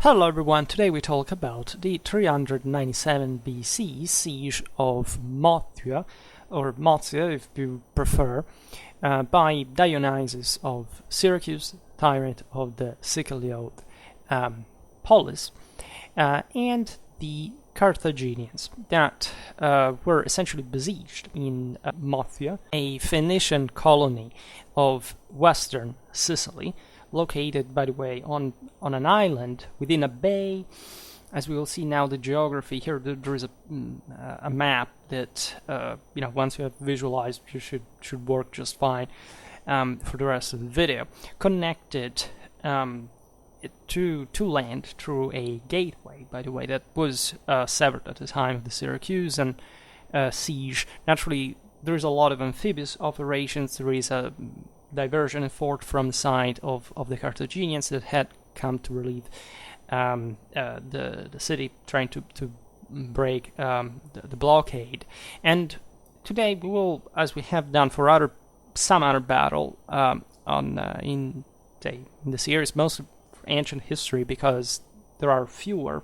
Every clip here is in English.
Hello everyone, today we talk about the 397 BC siege of Motya, or Motya if you prefer, by Dionysius of Syracuse, tyrant of the Siciliot polis, and the Carthaginians that were essentially besieged in Motya, a Phoenician colony of western Sicily, located, by the way, on an island within a bay. As we will see now, the geography here, there is a map that once you have visualized, you should work just fine for the rest of the video. Connected to land through a gateway, by the way, that was severed at the time of the Syracusan siege. Naturally, there is a lot of amphibious operations. There is a diversion effort from the side of the Carthaginians that had come to relieve the city, trying to break the blockade. And today we will, as we have done for some other battle in the series, mostly for ancient history, because there are fewer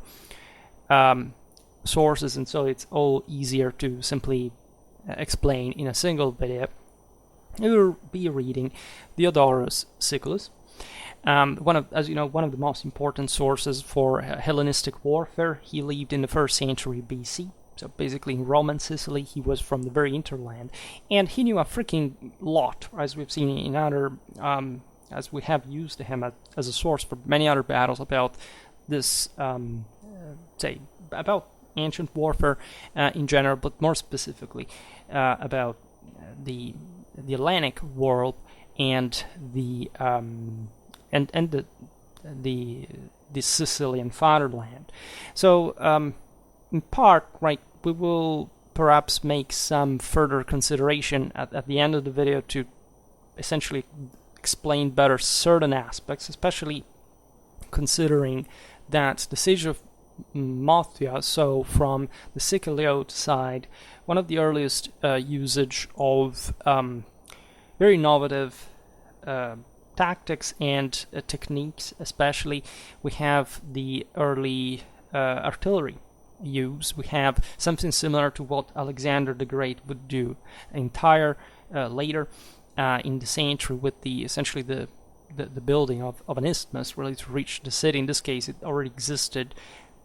sources, and so it's all easier to simply explain in a single video. We will be reading Diodorus Siculus, one of the most important sources for Hellenistic warfare. He lived in the 1st century BC, so basically in Roman Sicily. He was from the very hinterland, and he knew a freaking lot, as we've seen in other, as we have used him as a source for many other battles about this, about ancient warfare in general, but more specifically about the Hellenic world and the Sicilian fatherland. So in part, right, we will perhaps make some further consideration at the end of the video to essentially explain better certain aspects, especially considering that the siege of Motya, so from the Siciliot side, one of the earliest usage of very innovative tactics and techniques. Especially, we have the early artillery use. We have something similar to what Alexander the Great would do later in the century, with essentially the building of an isthmus really to reach the city. In this case, it already existed,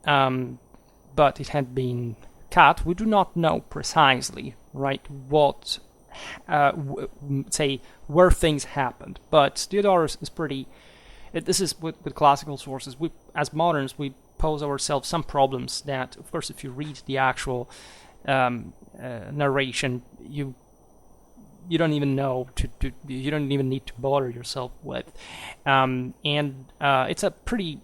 but it had been cut. We do not know precisely, right, what where things happened, but Diodorus is pretty. This is with classical sources. We, as moderns, we pose ourselves some problems that, of course, if you read the actual narration, you don't even know you don't even need to bother yourself with, and it's a pretty,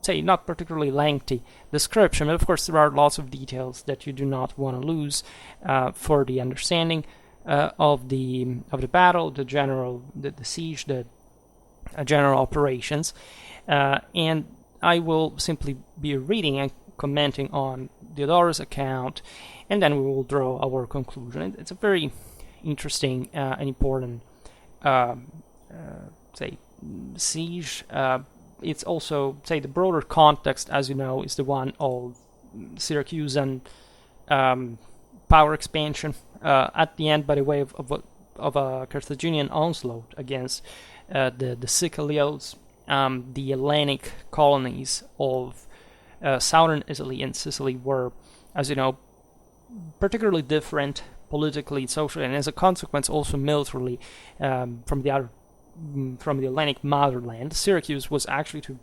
not particularly lengthy description, but of course there are lots of details that you do not want to lose for the understanding of the battle, the siege, the general operations, and I will simply be reading and commenting on Diodorus' account, and then we will draw our conclusion. It's a very interesting and important siege. It's also, the broader context, as you know, is the one of Syracusan power expansion at the end, by the way of a Carthaginian onslaught against the Siciliotes, the Hellenic colonies of southern Italy and Sicily were, as you know, particularly different politically, socially, and as a consequence also militarily from the Hellenic motherland. Syracuse was actually to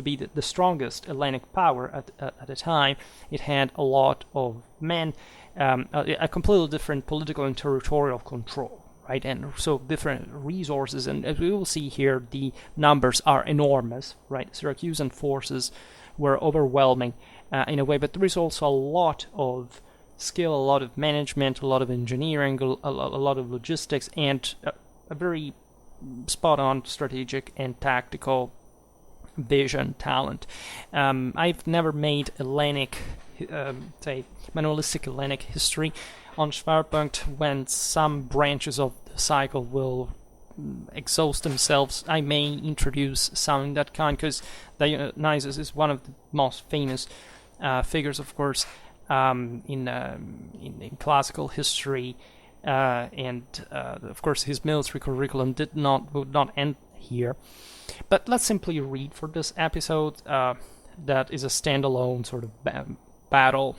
be the strongest Hellenic power at the time. It had a lot of men, a completely different political and territorial control, right, and so different resources. And as we will see here, the numbers are enormous, right? Syracusan forces were overwhelming in a way, but there is also a lot of skill, a lot of management, a lot of engineering, a lot of logistics, and a very spot-on strategic and tactical vision, talent. I've never made Hellenic, manualistic Hellenic history on Schwerpunkt, when some branches of the cycle will exhaust themselves, I may introduce some in that kind, because Dionysus is one of the most famous figures, of course, in classical history, and of course his military curriculum would not end here. But let's simply read for this episode. That is a standalone sort of battle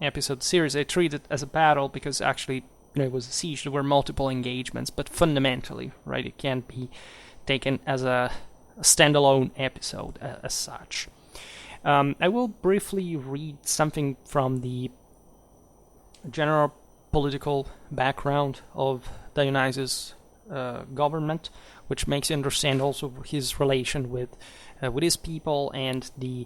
episode series. I treat it as a battle because actually it was a siege. There were multiple engagements, but fundamentally, right, it can't be taken as a standalone episode as such. I will briefly read something from the general political background of Dionysus' government, which makes you understand also his relation with his people and the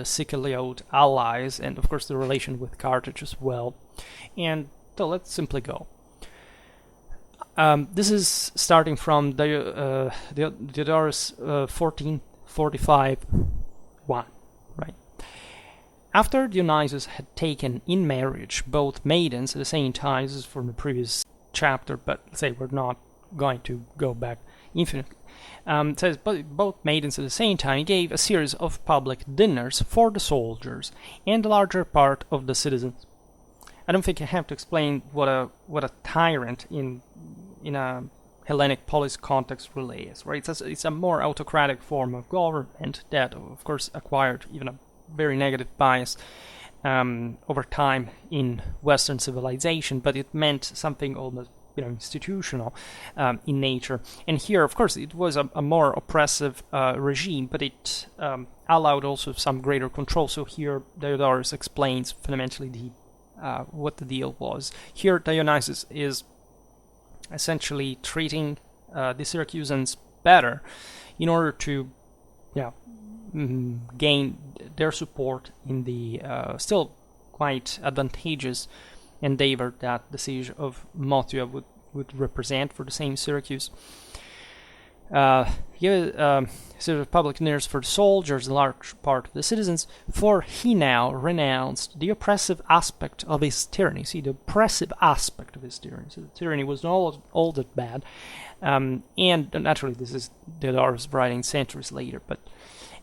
Sicyloid allies, and of course the relation with Carthage as well. And so let's simply go. This is starting from Diodorus 1445-1, right? After Dionysus had taken in marriage both maidens at the same time, this is from the previous chapter, but let's say we're not going to go back infinitely. It says, both maidens at the same time, he gave a series of public dinners for the soldiers and the larger part of the citizens. I don't think I have to explain what a tyrant in a Hellenic polis context really is, right? It's a more autocratic form of government that, of course, acquired even a very negative bias over time in Western civilization, but it meant something almost institutional in nature. And here, of course, it was a more oppressive regime, but it allowed also some greater control. So here Diodorus explains fundamentally what the deal was. Here Dionysus is essentially treating the Syracusans better in order to gain their support in the still quite advantageous endeavor that the siege of Motya would represent for the same Syracuse. Sort of public dinners for the soldiers, a large part of the citizens, for he now renounced the oppressive aspect of his tyranny. See, the oppressive aspect of his tyranny. So the tyranny was not all that bad. And naturally, this is Diodorus writing centuries later,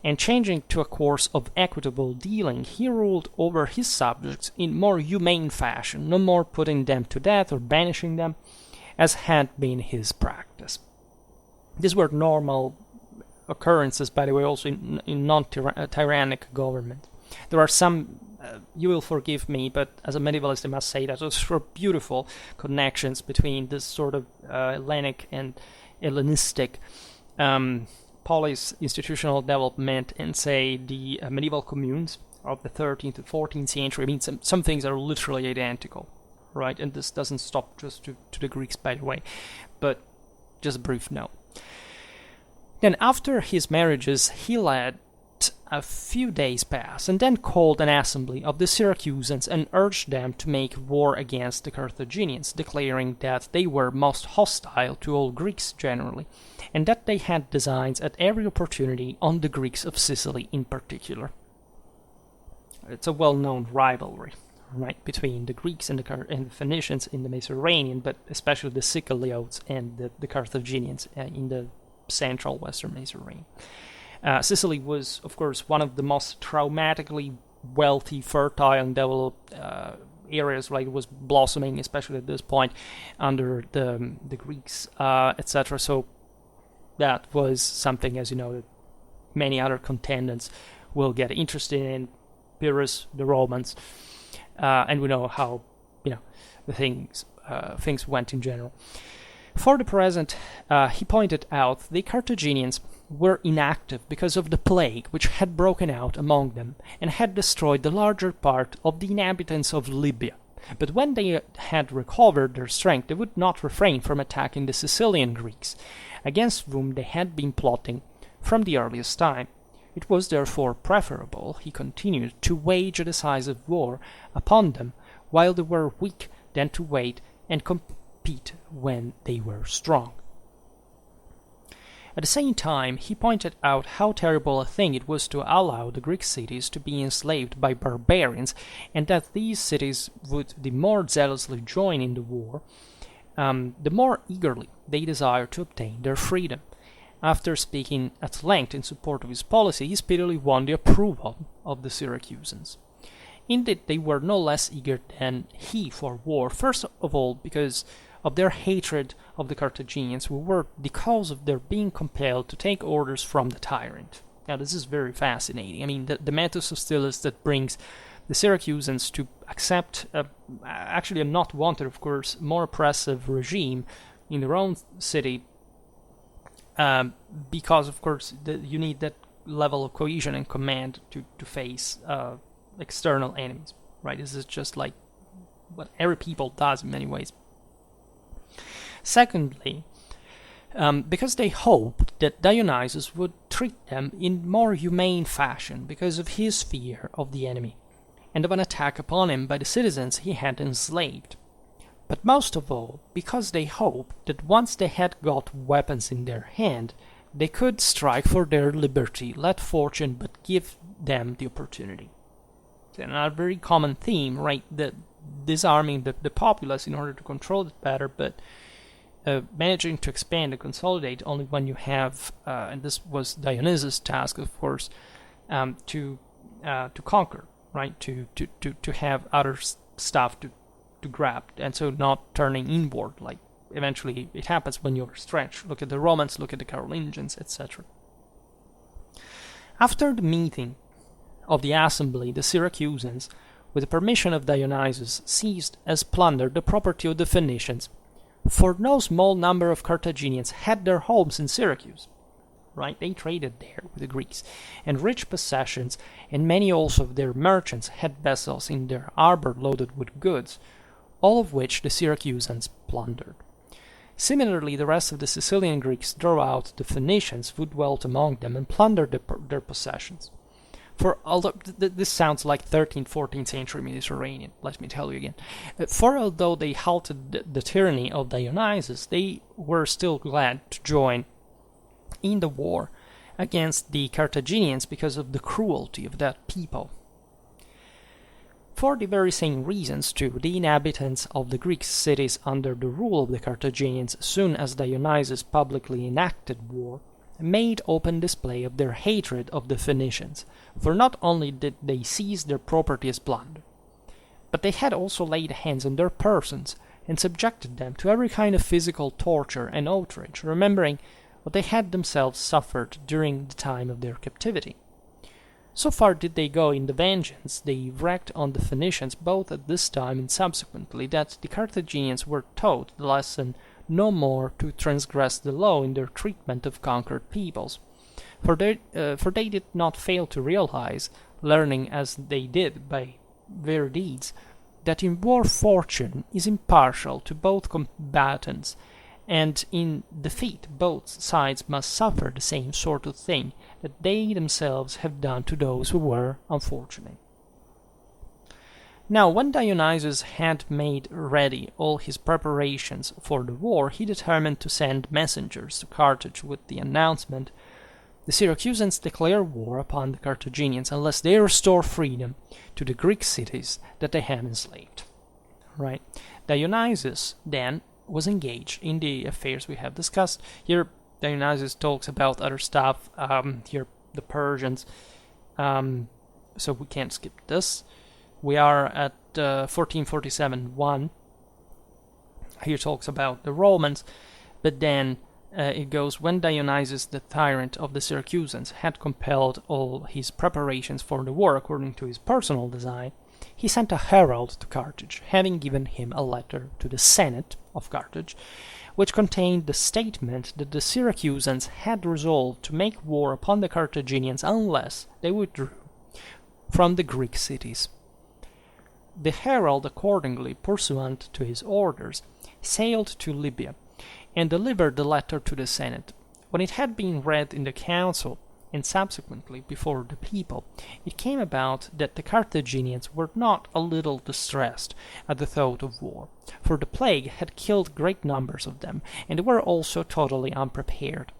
and changing to a course of equitable dealing, he ruled over his subjects in more humane fashion, no more putting them to death or banishing them, as had been his practice. These were normal occurrences, by the way, also in non-tyrannic government. There are some, you will forgive me, but as a medievalist I must say that those were beautiful connections between this sort of Hellenic and Hellenistic polis institutional development and, say, the medieval communes of the 13th to 14th century. I mean, some things are literally identical, right? And this doesn't stop just to the Greeks, by the way, but just a brief note. Then after his marriages, he let a few days pass, and then called an assembly of the Syracusans and urged them to make war against the Carthaginians, declaring that they were most hostile to all Greeks generally, and that they had designs at every opportunity on the Greeks of Sicily in particular. It's a well-known rivalry, right, between the Greeks and the Phoenicians in the Mediterranean, but especially the Sicyloids and the Carthaginians in the central Western Mediterranean. Sicily was, of course, one of the most traumatically wealthy, fertile, and developed areas. Right, it was blossoming, especially at this point, under the Greeks, etc. So that was something, as you know, that many other contendants will get interested in. Pyrrhus, the Romans, and we know how the things went in general. For the present, he pointed out, the Carthaginians were inactive because of the plague which had broken out among them and had destroyed the larger part of the inhabitants of Libya. But when they had recovered their strength, they would not refrain from attacking the Sicilian Greeks, against whom they had been plotting from the earliest time. It was therefore preferable, he continued, to wage a decisive war upon them while they were weak than to wait and compete when they were strong. At the same time, he pointed out how terrible a thing it was to allow the Greek cities to be enslaved by barbarians, and that these cities would the more zealously join in the war, the more eagerly they desired to obtain their freedom. After speaking at length in support of his policy, he speedily won the approval of the Syracusans. Indeed, they were no less eager than he for war, first of all because of their hatred of the Carthaginians, who were the cause of their being compelled to take orders from the tyrant. Now, this is very fascinating. I mean, the metus hostilis that brings the Syracusans to accept, actually a not wanted, of course, more oppressive regime in their own city, because, of course, you need that level of cohesion and command to face external enemies, right? This is just like what every people does in many ways. Secondly, because they hoped that Dionysus would treat them in more humane fashion because of his fear of the enemy and of an attack upon him by the citizens he had enslaved. But most of all, because they hoped that once they had got weapons in their hand, they could strike for their liberty, let fortune but give them the opportunity. It's another very common theme, right? Disarming the populace in order to control it better, but managing to expand and consolidate only when you have, and this was Dionysus' task, of course, to conquer, right? To have other stuff to grab, and so not turning inward, like eventually it happens when you're stretched. Look at the Romans, look at the Carolingians, etc. After the meeting of the assembly, the Syracusans, with the permission of Dionysus, seized as plunder the property of the Phoenicians, for no small number of Carthaginians had their homes in Syracuse, right? They traded there with the Greeks, and rich possessions, and many also of their merchants had vessels in their harbor loaded with goods, all of which the Syracusans plundered. Similarly, the rest of the Sicilian Greeks drove out the Phoenicians who dwelt among them and plundered their possessions. For although this sounds like 13th, 14th century Mediterranean, let me tell you again. For although they halted the tyranny of Dionysus, they were still glad to join in the war against the Carthaginians because of the cruelty of that people. For the very same reasons, too, the inhabitants of the Greek cities under the rule of the Carthaginians, as soon as Dionysus publicly enacted war, made open display of their hatred of the Phoenicians, for not only did they seize their property as plunder, but they had also laid hands on their persons and subjected them to every kind of physical torture and outrage, remembering what they had themselves suffered during the time of their captivity. So far did they go in the vengeance they wreaked on the Phoenicians both at this time and subsequently, that the Carthaginians were taught the lesson no more to transgress the law in their treatment of conquered peoples, for they did not fail to realize, learning as they did by their deeds, that in war fortune is impartial to both combatants, and in defeat both sides must suffer the same sort of thing that they themselves have done to those who were unfortunate. Now, when Dionysus had made ready all his preparations for the war, he determined to send messengers to Carthage with the announcement, "The Syracusans declare war upon the Carthaginians unless they restore freedom to the Greek cities that they have enslaved." Right? Dionysus then was engaged in the affairs we have discussed. Here, Dionysus talks about other stuff. Here, the Persians. So we can't skip this. We are at 1447-1. Here talks about the Romans, but then it goes, when Dionysus, the tyrant of the Syracusans, had compelled all his preparations for the war according to his personal design, he sent a herald to Carthage, having given him a letter to the Senate of Carthage, which contained the statement that the Syracusans had resolved to make war upon the Carthaginians unless they withdrew from the Greek cities. The herald, accordingly, pursuant to his orders, sailed to Libya, and delivered the letter to the Senate. When it had been read in the council, and subsequently before the people, it came about that the Carthaginians were not a little distressed at the thought of war, for the plague had killed great numbers of them, and they were also totally unprepared.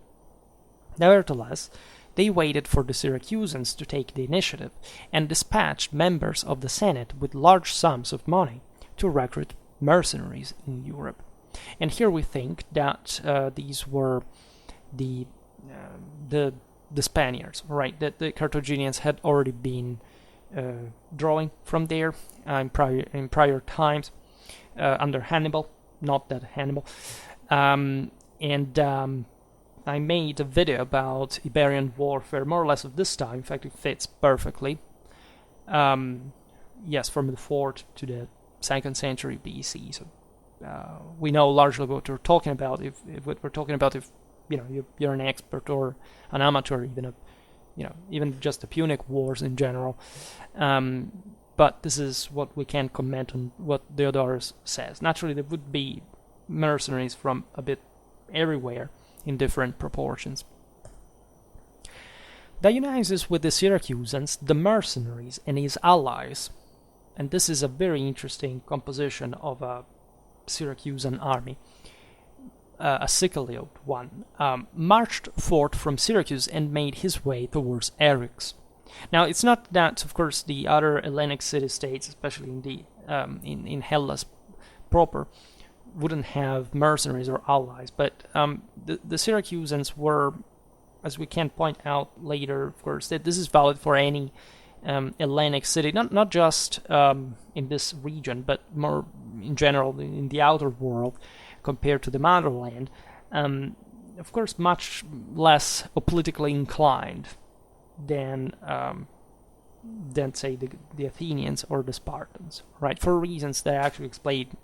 Nevertheless, they waited for the Syracusans to take the initiative, and dispatched members of the Senate with large sums of money to recruit mercenaries in Europe. And here we think that these were the Spaniards, right? That the Carthaginians had already been drawing from there in prior times under Hannibal, not that Hannibal. I made a video about Iberian warfare, more or less of this time. In fact, it fits perfectly. Yes, from the 4th to the 2nd century BC. So we know largely what we're talking about. If what we're talking about, if you're an expert or an amateur, even just the Punic Wars in general. But this is what we can comment on what Diodorus says. Naturally, there would be mercenaries from a bit everywhere in different proportions. Dionysus with the Syracusans, the mercenaries, and his allies, and this is a very interesting composition of a Syracusan army, a Sicyliot one, marched forth from Syracuse and made his way towards Eryx. Now, it's not that, of course, the other Hellenic city-states, especially in the in Hellas proper, wouldn't have mercenaries or allies, but the Syracusans were, as we can point out later, of course, that this is valid for any Hellenic city, not just in this region, but more in general in the outer world compared to the motherland. Of course, much less politically inclined than say the Athenians or the Spartans, right? For reasons that I actually explained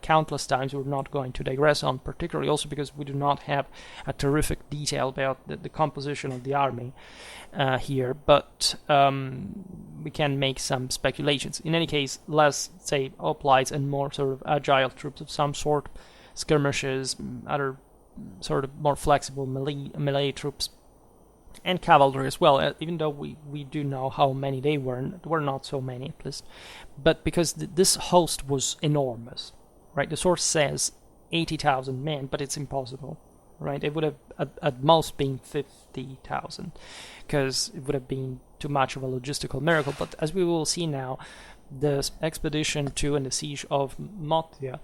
countless times. We're not going to digress on, particularly also because we do not have a terrific detail about the composition of the army here, but we can make some speculations. In any case, less, say, hoplites and more sort of agile troops of some sort, skirmishes, other sort of more flexible melee troops, and cavalry as well, even though we do know how many they were not so many at least, but because this host was enormous, right? The source says 80,000 men, but it's impossible, right? It would have at most been 50,000, because it would have been too much of a logistical miracle. But as we will see now, the expedition to and the siege of Motya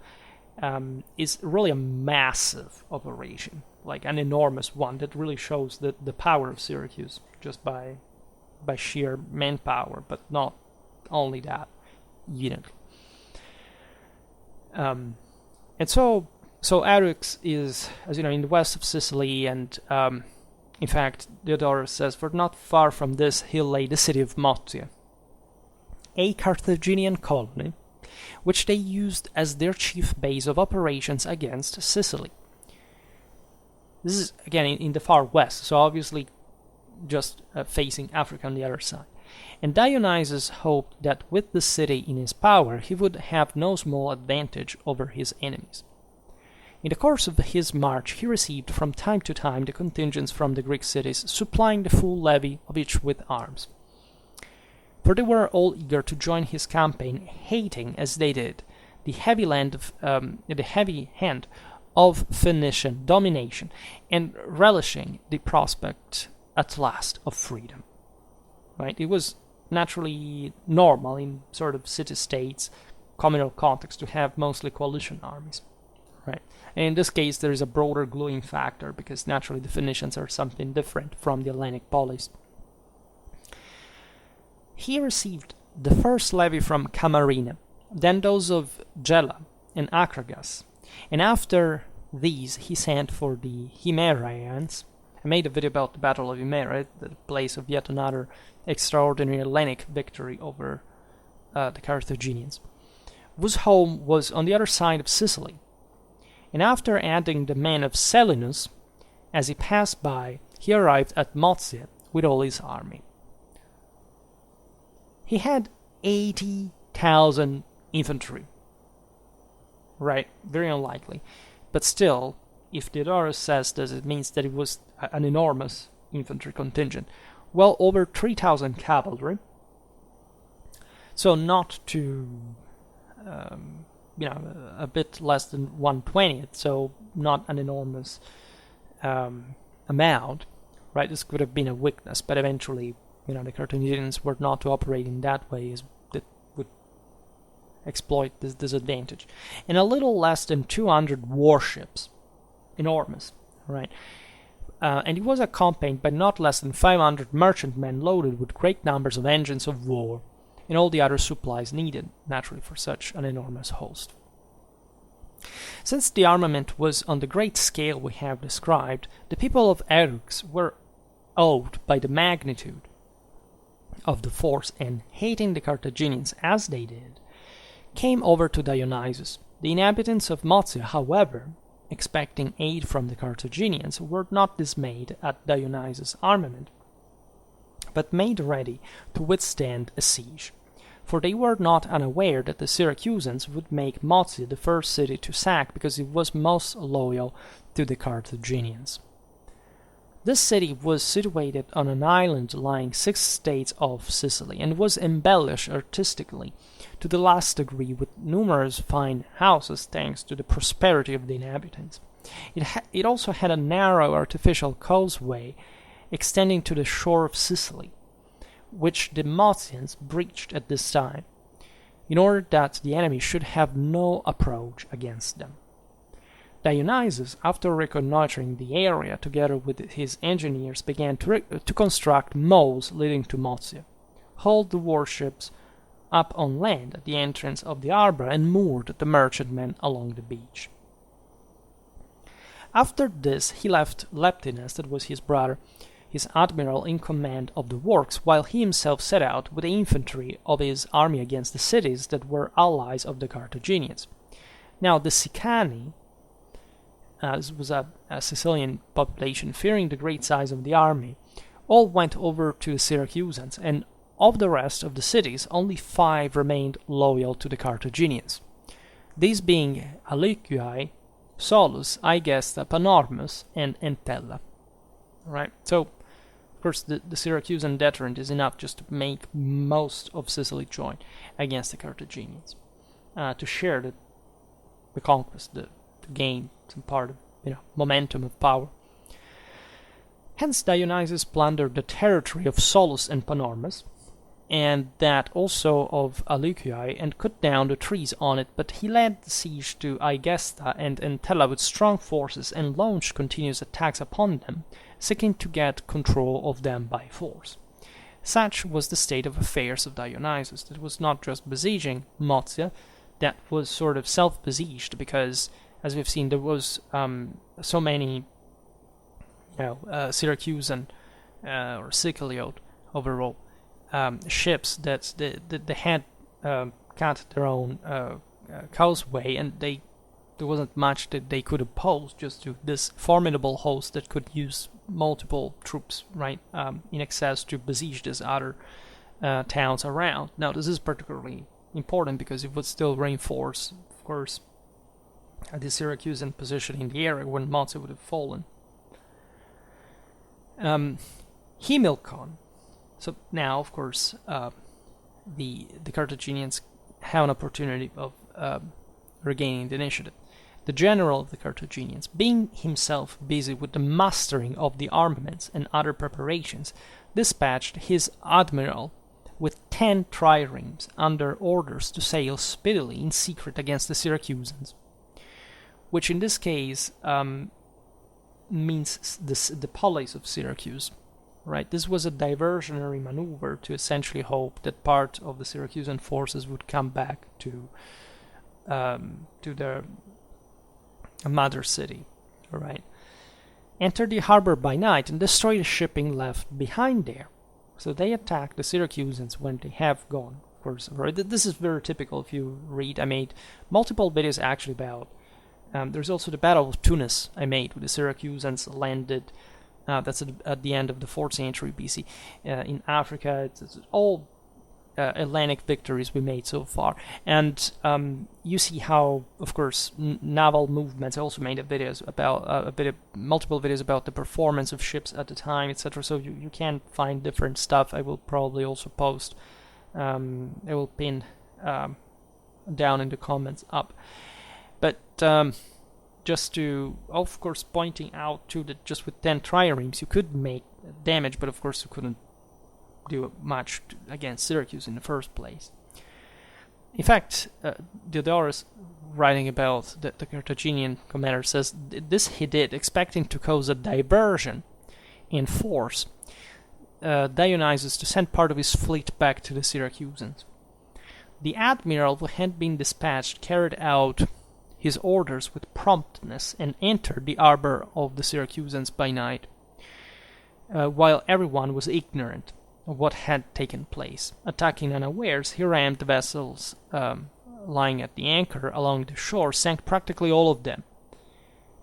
is really a massive operation, like an enormous one that really shows the power of Syracuse just by sheer manpower, but not only that, and so Eryx is, as you know, in the west of Sicily, and in fact, Diodorus says, for not far from this hill lay the city of Motya, a Carthaginian colony, which they used as their chief base of operations against Sicily. This is, again, in the far west, so obviously just facing Africa on the other side. And Dionysus hoped that with the city in his power, he would have no small advantage over his enemies. In the course of his march, he received from time to time the contingents from the Greek cities, supplying the full levy of each with arms. For they were all eager to join his campaign, hating, as they did, the heavy hand of Phoenician domination, and relishing the prospect at last of freedom. Right? It was naturally normal in sort of city-states, communal context, to have mostly coalition armies. Right? And in this case, there is a broader gluing factor, because naturally the Phoenicians are something different from the Hellenic polis. He received the first levy from Camarina, then those of Gela and Acragas, and after these he sent for the Himeraeans. I made a video about the Battle of Himera, the place of yet another extraordinary Hellenic victory over the Carthaginians, whose home was on the other side of Sicily. And after adding the men of Selinus, as he passed by, he arrived at Motya with all his army. He had 80,000 infantry. Right, very unlikely. But still, if Diodorus says this, it means that it was an enormous infantry contingent. Well over 3,000 cavalry. So not to, a bit less than 1/20th, so not an enormous amount. Right, this could have been a weakness, but eventually, the Carthaginians were not to operate in that way, as that would exploit this disadvantage. And a little less than 200 warships, enormous, right? And it was accompanied by not less than 500 merchantmen loaded with great numbers of engines of war and all the other supplies needed, naturally, for such an enormous host. Since the armament was on the great scale we have described, the people of Eryx were awed by the magnitude of the force and, hating the Carthaginians as they did, came over to Dionysus. The inhabitants of Motya, however, expecting aid from the Carthaginians, were not dismayed at Dionysus' armament, but made ready to withstand a siege, for they were not unaware that the Syracusans would make Motya the first city to sack because it was most loyal to the Carthaginians. This city was situated on an island lying 6 states off Sicily, and was embellished artistically to the last degree with numerous fine houses thanks to the prosperity of the inhabitants. It also had a narrow artificial causeway extending to the shore of Sicily, which the Motyans breached at this time, in order that the enemy should have no approach against them. Dionysus, after reconnoitering the area together with his engineers, began to construct moles leading to Motya, hauled the warships up on land at the entrance of the harbor, and moored the merchantmen along the beach. After this he left Leptinus, that was his brother, his admiral in command of the works, while he himself set out with the infantry of his army against the cities that were allies of the Carthaginians. Now the Sicani, this was a Sicilian population, fearing the great size of the army, all went over to the Syracusans, and of the rest of the cities only 5 remained loyal to the Carthaginians, these being Alicuae, Solus, Aegesta, Panormus, and Entella. Right? So, of course, the Syracusan deterrent is enough just to make most of Sicily join against the Carthaginians, to share the conquest, to gain some part of momentum of power. Hence Dionysus plundered the territory of Solus and Panormus, and that also of Alicuae, and cut down the trees on it, but he led the siege to Aegesta and Entella with strong forces and launched continuous attacks upon them, seeking to get control of them by force. Such was the state of affairs of Dionysus. That was not just besieging Motya, that was sort of self-besieged, because, as we've seen, there was so many Syracusan or Siciliote overall ships that they had cut their own causeway, and there wasn't much that they could oppose just to this formidable host that could use multiple troops, right, in excess to besiege these other towns around. Now, this is particularly important because it would still reinforce, of course, the Syracusan position in the area when Motya would have fallen. Himilcon. So now, of course, the Carthaginians have an opportunity of regaining the initiative. The general of the Carthaginians, being himself busy with the mastering of the armaments and other preparations, dispatched his admiral with 10 triremes under orders to sail speedily in secret against the Syracusans, which in this case means the police of Syracuse. Right, this was a diversionary maneuver to essentially hope that part of the Syracusan forces would come back to their mother city. Right, enter the harbor by night and destroy the shipping left behind there. So they attack the Syracusans when they have gone. Of course, right? This is very typical. If you read, I made multiple videos actually about. There's also the Battle of Tunis I made, with the Syracusans landed. That's at the end of the 4th century BC. In Africa, it's all Hellenic victories we made so far. And you see how, of course, naval movements. I also made multiple videos about the performance of ships at the time, etc. So you can find different stuff. I will probably also post. I will pin down in the comments up. But just to, of course, pointing out too that just with 10 triremes you could make damage, but of course you couldn't do much against Syracuse in the first place. In fact, Diodorus, writing about the Carthaginian commander, says this he did, expecting to cause a diversion in force Dionysus to send part of his fleet back to the Syracusans. The admiral who had been dispatched carried out his orders with promptness and entered the arbor of the Syracusans by night, while everyone was ignorant of what had taken place. Attacking unawares, he rammed the vessels lying at the anchor along the shore, sank practically all of them,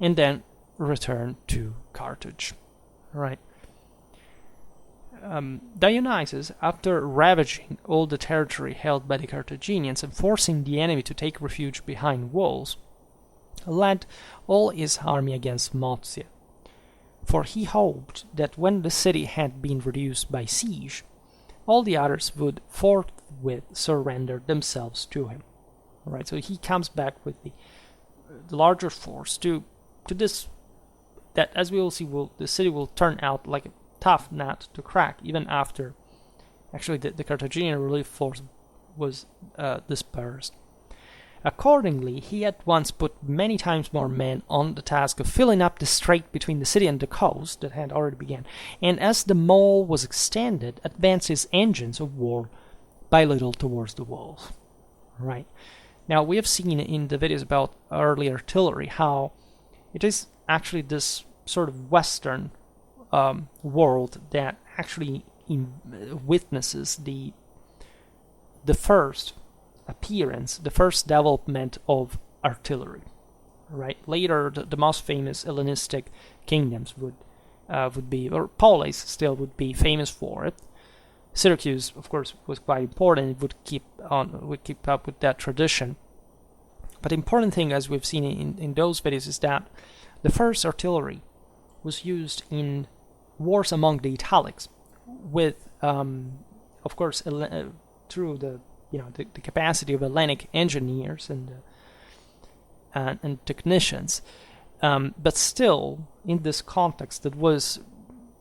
and then returned to Carthage. Right. Dionysus, after ravaging all the territory held by the Carthaginians and forcing the enemy to take refuge behind walls, led all his army against Motya, for he hoped that when the city had been reduced by siege, all the others would forthwith surrender themselves to him. Right, so he comes back with the larger force to this, that as we will see, the city will turn out like a tough nut to crack, even after actually the Carthaginian relief force was dispersed. Accordingly, he at once put many times more men on the task of filling up the strait between the city and the coast that had already begun, and as the mole was extended, advanced his engines of war by little towards the walls. Right. Now, we have seen in the videos about early artillery how it is actually this sort of Western world that actually witnesses the first appearance, the first development of artillery. Right. Later, the most famous Hellenistic kingdoms would be, or Polis still would be famous for it. Syracuse, of course, was quite important. It would keep up with that tradition. But the important thing, as we've seen in those videos, is that the first artillery was used in wars among the Italics, with, of course, through the capacity of Hellenic engineers and technicians. But still, in this context, it was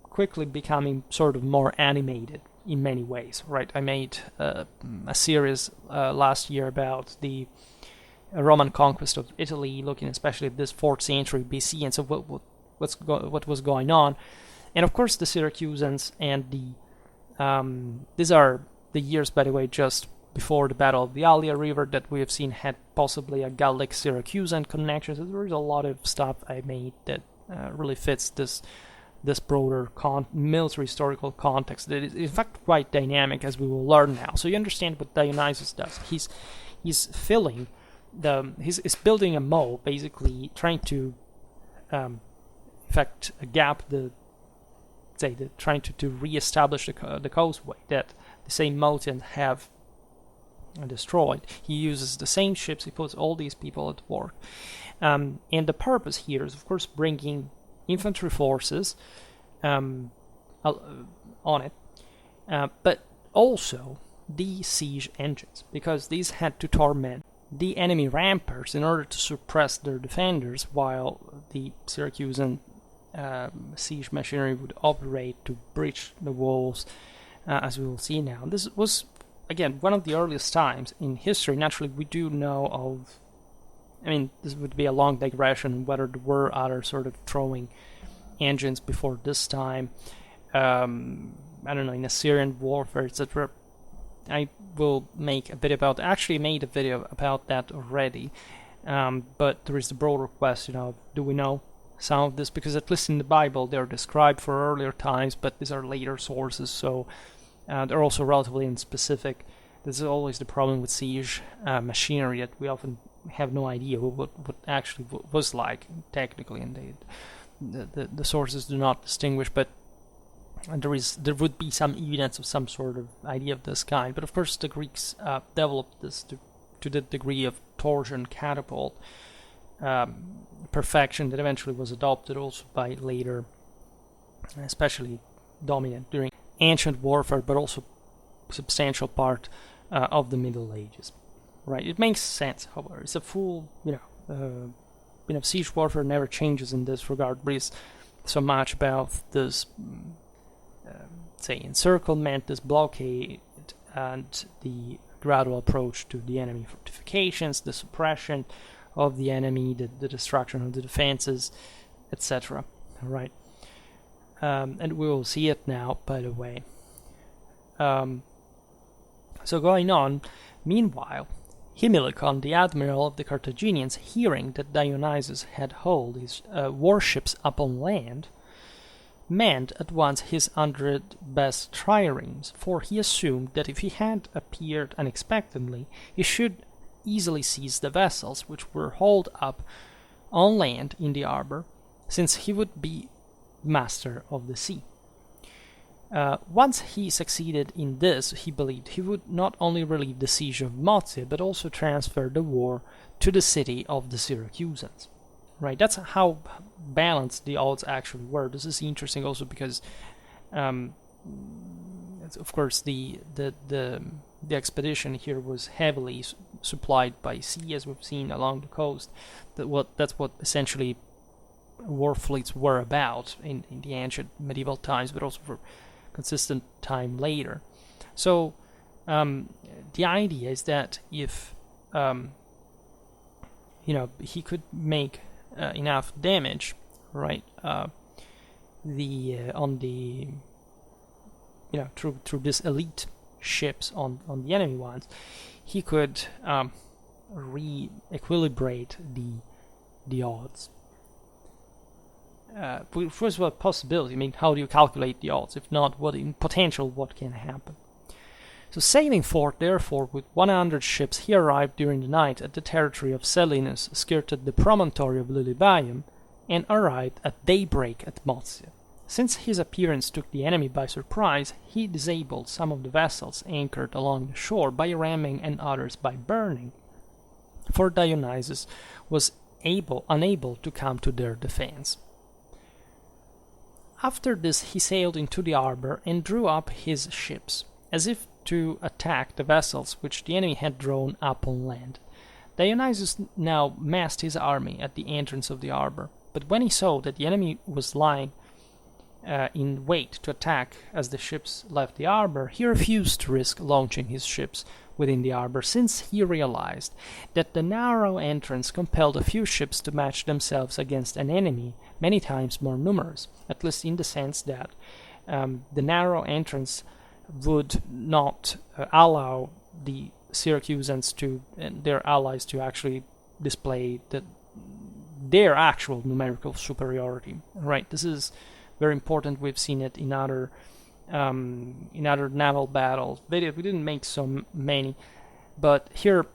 quickly becoming sort of more animated in many ways, right? I made a series last year about the Roman conquest of Italy, looking especially at this 4th century BC, and so what was going on. And of course, the Syracusans and these are the years, by the way, just before the Battle of the Allia River that we have seen had possibly a Gallic-Syracusan connection. So there is a lot of stuff I made that really fits this broader military historical context that is in fact quite dynamic, as we will learn now. So you understand what Dionysus does. He's filling he's building a mole, basically trying to in fact gap trying to re-establish the causeway that the same Motya have destroyed. He uses the same ships. He puts all these people at work, and the purpose here is, of course, bringing infantry forces on it, but also the siege engines, because these had to torment the enemy ramparts in order to suppress their defenders, while the Syracusan siege machinery would operate to breach the walls, as we will see now. This was, again, one of the earliest times in history. Naturally, we do know of, this would be a long digression, whether there were other sort of throwing engines before this time, in Assyrian warfare, etc. I will make a video about, actually made a video about that already, but there is the broader question of, do we know some of this? Because at least in the Bible they're described for earlier times, but these are later sources, so they're also relatively inspecific. This is always the problem with siege machinery, that we often have no idea what actually was like technically, and the sources do not distinguish, but there would be some evidence of some sort of idea of this kind. But of course the Greeks developed this to the degree of torsion catapult perfection that eventually was adopted also by later, especially dominant during ancient warfare, but also substantial part of the Middle Ages. Right, it makes sense. However, it's a full, siege warfare never changes in this regard. But it's so much about this, encirclement, this blockade, and the gradual approach to the enemy fortifications, the suppression of the enemy, the destruction of the defenses, etc. Right, and we will see it now, by the way. So going on, meanwhile, Himilcon, the admiral of the Carthaginians, hearing that Dionysus had hauled his warships up on land, manned at once his 100 best triremes, for he assumed that if he had appeared unexpectedly, he should easily seize the vessels which were hauled up on land in the harbour, since he would be master of the sea. Once he succeeded in this, he believed he would not only relieve the siege of Motya, but also transfer the war to the city of the Syracusans. Right, that's how balanced the odds actually were. This is interesting also because, of course, the expedition here was heavily supplied by sea, as we've seen along the coast. That's what essentially war fleets were about in the ancient medieval times, but also for consistent time later. So the idea is that if he could make enough damage, right, through this elite ships on the enemy ones, he could re-equilibrate the odds. First of all, possibility. I mean, how do you calculate the odds? If not, what can happen? So sailing forth, therefore, with 100 ships, he arrived during the night at the territory of Selinus, skirted the promontory of Lilybaeum, and arrived at daybreak at Motya. Since his appearance took the enemy by surprise, he disabled some of the vessels anchored along the shore by ramming and others by burning, for Dionysus was unable to come to their defense. After this he sailed into the harbour and drew up his ships, as if to attack the vessels which the enemy had drawn up on land. Dionysus now massed his army at the entrance of the harbour, but when he saw that the enemy was lying in wait to attack as the ships left the harbour, he refused to risk launching his ships within the harbour, since he realized that the narrow entrance compelled a few ships to match themselves against an enemy many times more numerous, at least in the sense that the narrow entrance would not allow the Syracusans and their allies to actually display their actual numerical superiority. Right, this is very important. We've seen it in other naval battles. We didn't make so many, but here,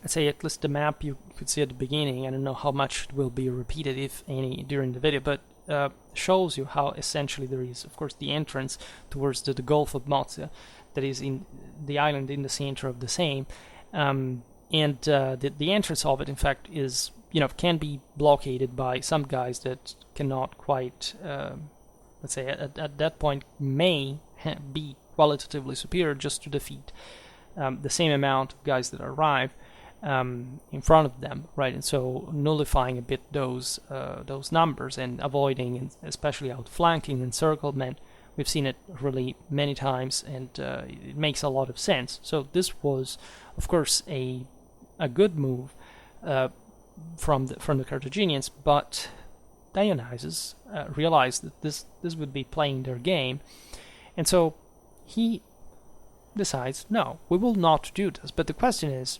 let's say at least the map you could see at the beginning. I don't know how much it will be repeated, if any, during the video, but shows you how essentially there is, of course, the entrance towards the Gulf of Motya, that is in the island in the center of the same, and the entrance of it, in fact, is can be blockaded by some guys that cannot quite, let's say, at that point may be qualitatively superior just to defeat the same amount of guys that arrive in front of them, right? And so nullifying a bit those numbers and avoiding, and especially outflanking encirclement. We've seen it really many times, and it makes a lot of sense. So this was, of course, a good move from the Carthaginians, but Dionysus realized that this would be playing their game, and so he decides, no, we will not do this. But the question is,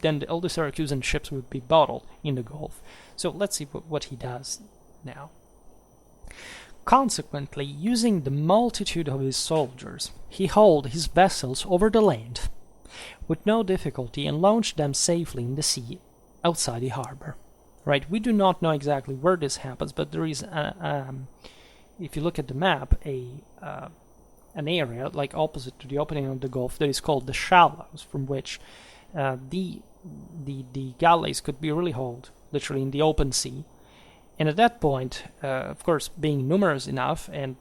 then all the Syracusan ships would be bottled in the Gulf. So let's see what he does now. Consequently, using the multitude of his soldiers, he hauled his vessels over the land with no difficulty and launched them safely in the sea outside the harbor. Right, we do not know exactly where this happens, but there is, if you look at the map, an area like opposite to the opening of the Gulf that is called the Shallows, from which the galleys could be really hauled literally in the open sea. And at that point, of course, being numerous enough and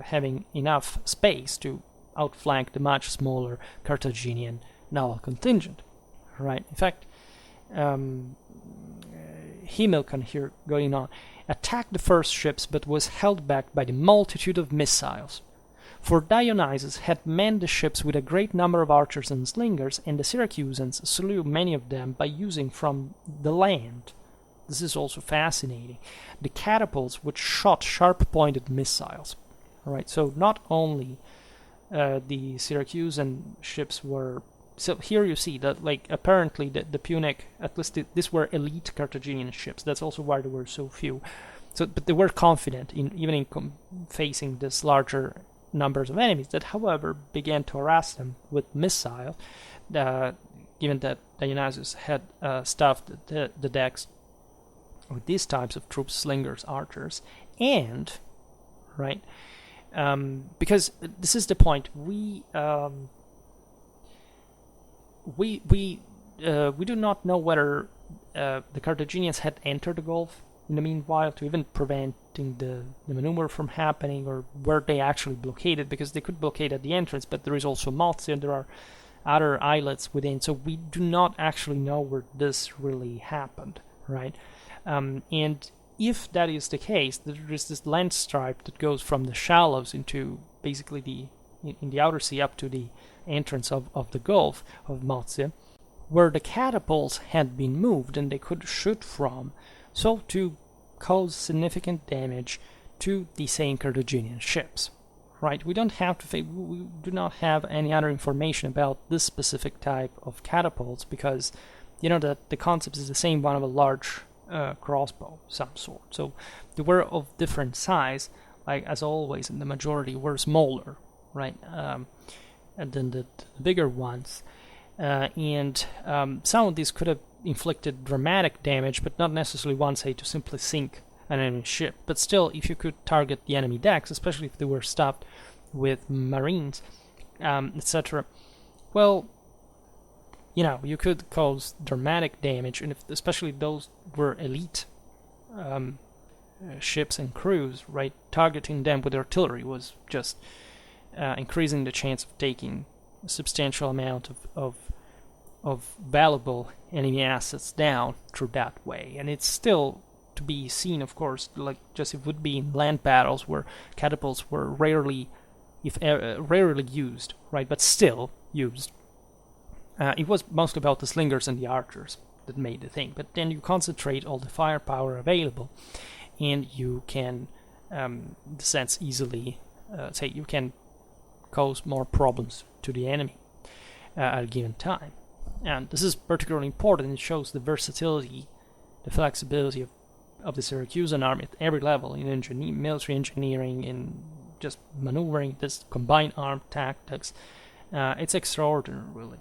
having enough space to outflank the much smaller Carthaginian naval contingent, right? In fact, Himilcon here going on attacked the first ships, but was held back by the multitude of missiles For Dionysus had manned the ships with a great number of archers and slingers, and the Syracusans slew many of them by using from the land. This is also fascinating. The catapults which shot sharp-pointed missiles. All right, so not only the Syracusan ships were... So here you see that, like, apparently the Punic, at least these were elite Carthaginian ships. That's also why there were so few. So, but they were confident, even in facing this larger numbers of enemies, that, however, began to harass them with missiles, given that Dionysus had stuffed the decks with these types of troops, slingers, archers, and, right, because this is the point, we do not know whether the Carthaginians had entered the Gulf in the meanwhile, to even preventing the maneuver from happening, or where they actually blockaded, because they could blockade at the entrance, but there is also Motya, and there are other islets within, so we do not actually know where this really happened, right? And if that is the case, there is this land stripe that goes from the shallows into basically in the outer sea up to the entrance of the Gulf of Motya, where the catapults had been moved and they could shoot from, so to cause significant damage to the same Carthaginian ships. Right? We don't have to. We do not have any other information about this specific type of catapults, because you know that the concept is the same one of a large crossbow, some sort. So they were of different size, like as always, and the majority were smaller, right? And then the bigger ones, and some of these could have inflicted dramatic damage, but not necessarily one, say, to simply sink an enemy ship. But still, if you could target the enemy decks, especially if they were stuffed with marines, etc., well, you know, you could cause dramatic damage, and especially those were elite ships and crews, right? Targeting them with artillery was just increasing the chance of taking a substantial amount of valuable enemy assets down through that way. And it's still to be seen, of course, like just it would be in land battles where catapults were rarely used, right? But still used. It was mostly about the slingers and the archers that made the thing. But then you concentrate all the firepower available, and you can, in the sense, easily say you can cause more problems to the enemy at a given time. And this is particularly important. It shows the versatility, the flexibility of the Syracusan army at every level, in military engineering, in just maneuvering, this combined armed tactics. It's extraordinary, really.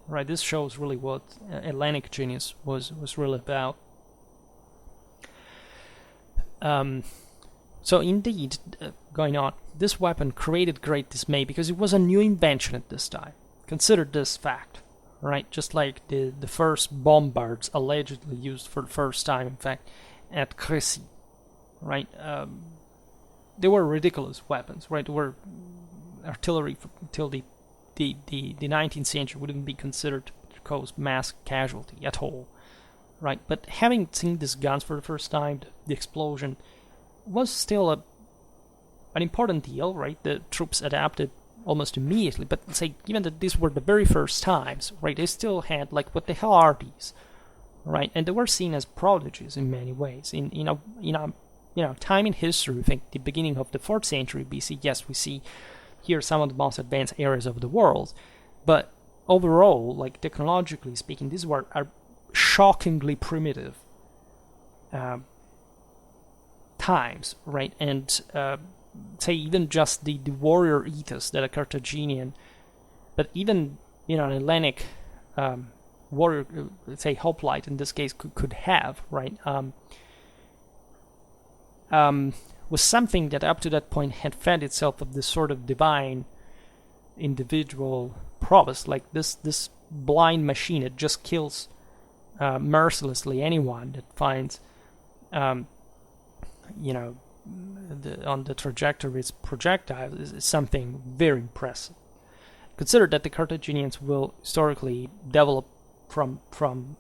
Right, this shows really what Hellenic genius was really about. So indeed, going on, this weapon created great dismay because it was a new invention at this time. Consider this fact. Right, just like the first bombards allegedly used for the first time, in fact, at Crécy, right? They were ridiculous weapons, right? They were artillery until the 19th century wouldn't be considered to cause mass casualty at all, right? But having seen these guns for the first time, the explosion was still an important deal, right? The troops adapted almost immediately, but say, given that these were the very first times, right, they still had, like, what the hell are these, right? And they were seen as prodigies in many ways. In a time in history, we think the beginning of the 4th century BC, yes, we see here some of the most advanced areas of the world, but overall, like, technologically speaking, these are shockingly primitive times, right? And say even just the warrior ethos that a Carthaginian, but even an Hellenic warrior, say hoplite in this case, could have, right? Was something that up to that point had fed itself of this sort of divine individual prowess, like this blind machine that just kills mercilessly anyone that finds on the trajectory of its projectile is something very impressive. Consider that the Carthaginians will historically develop from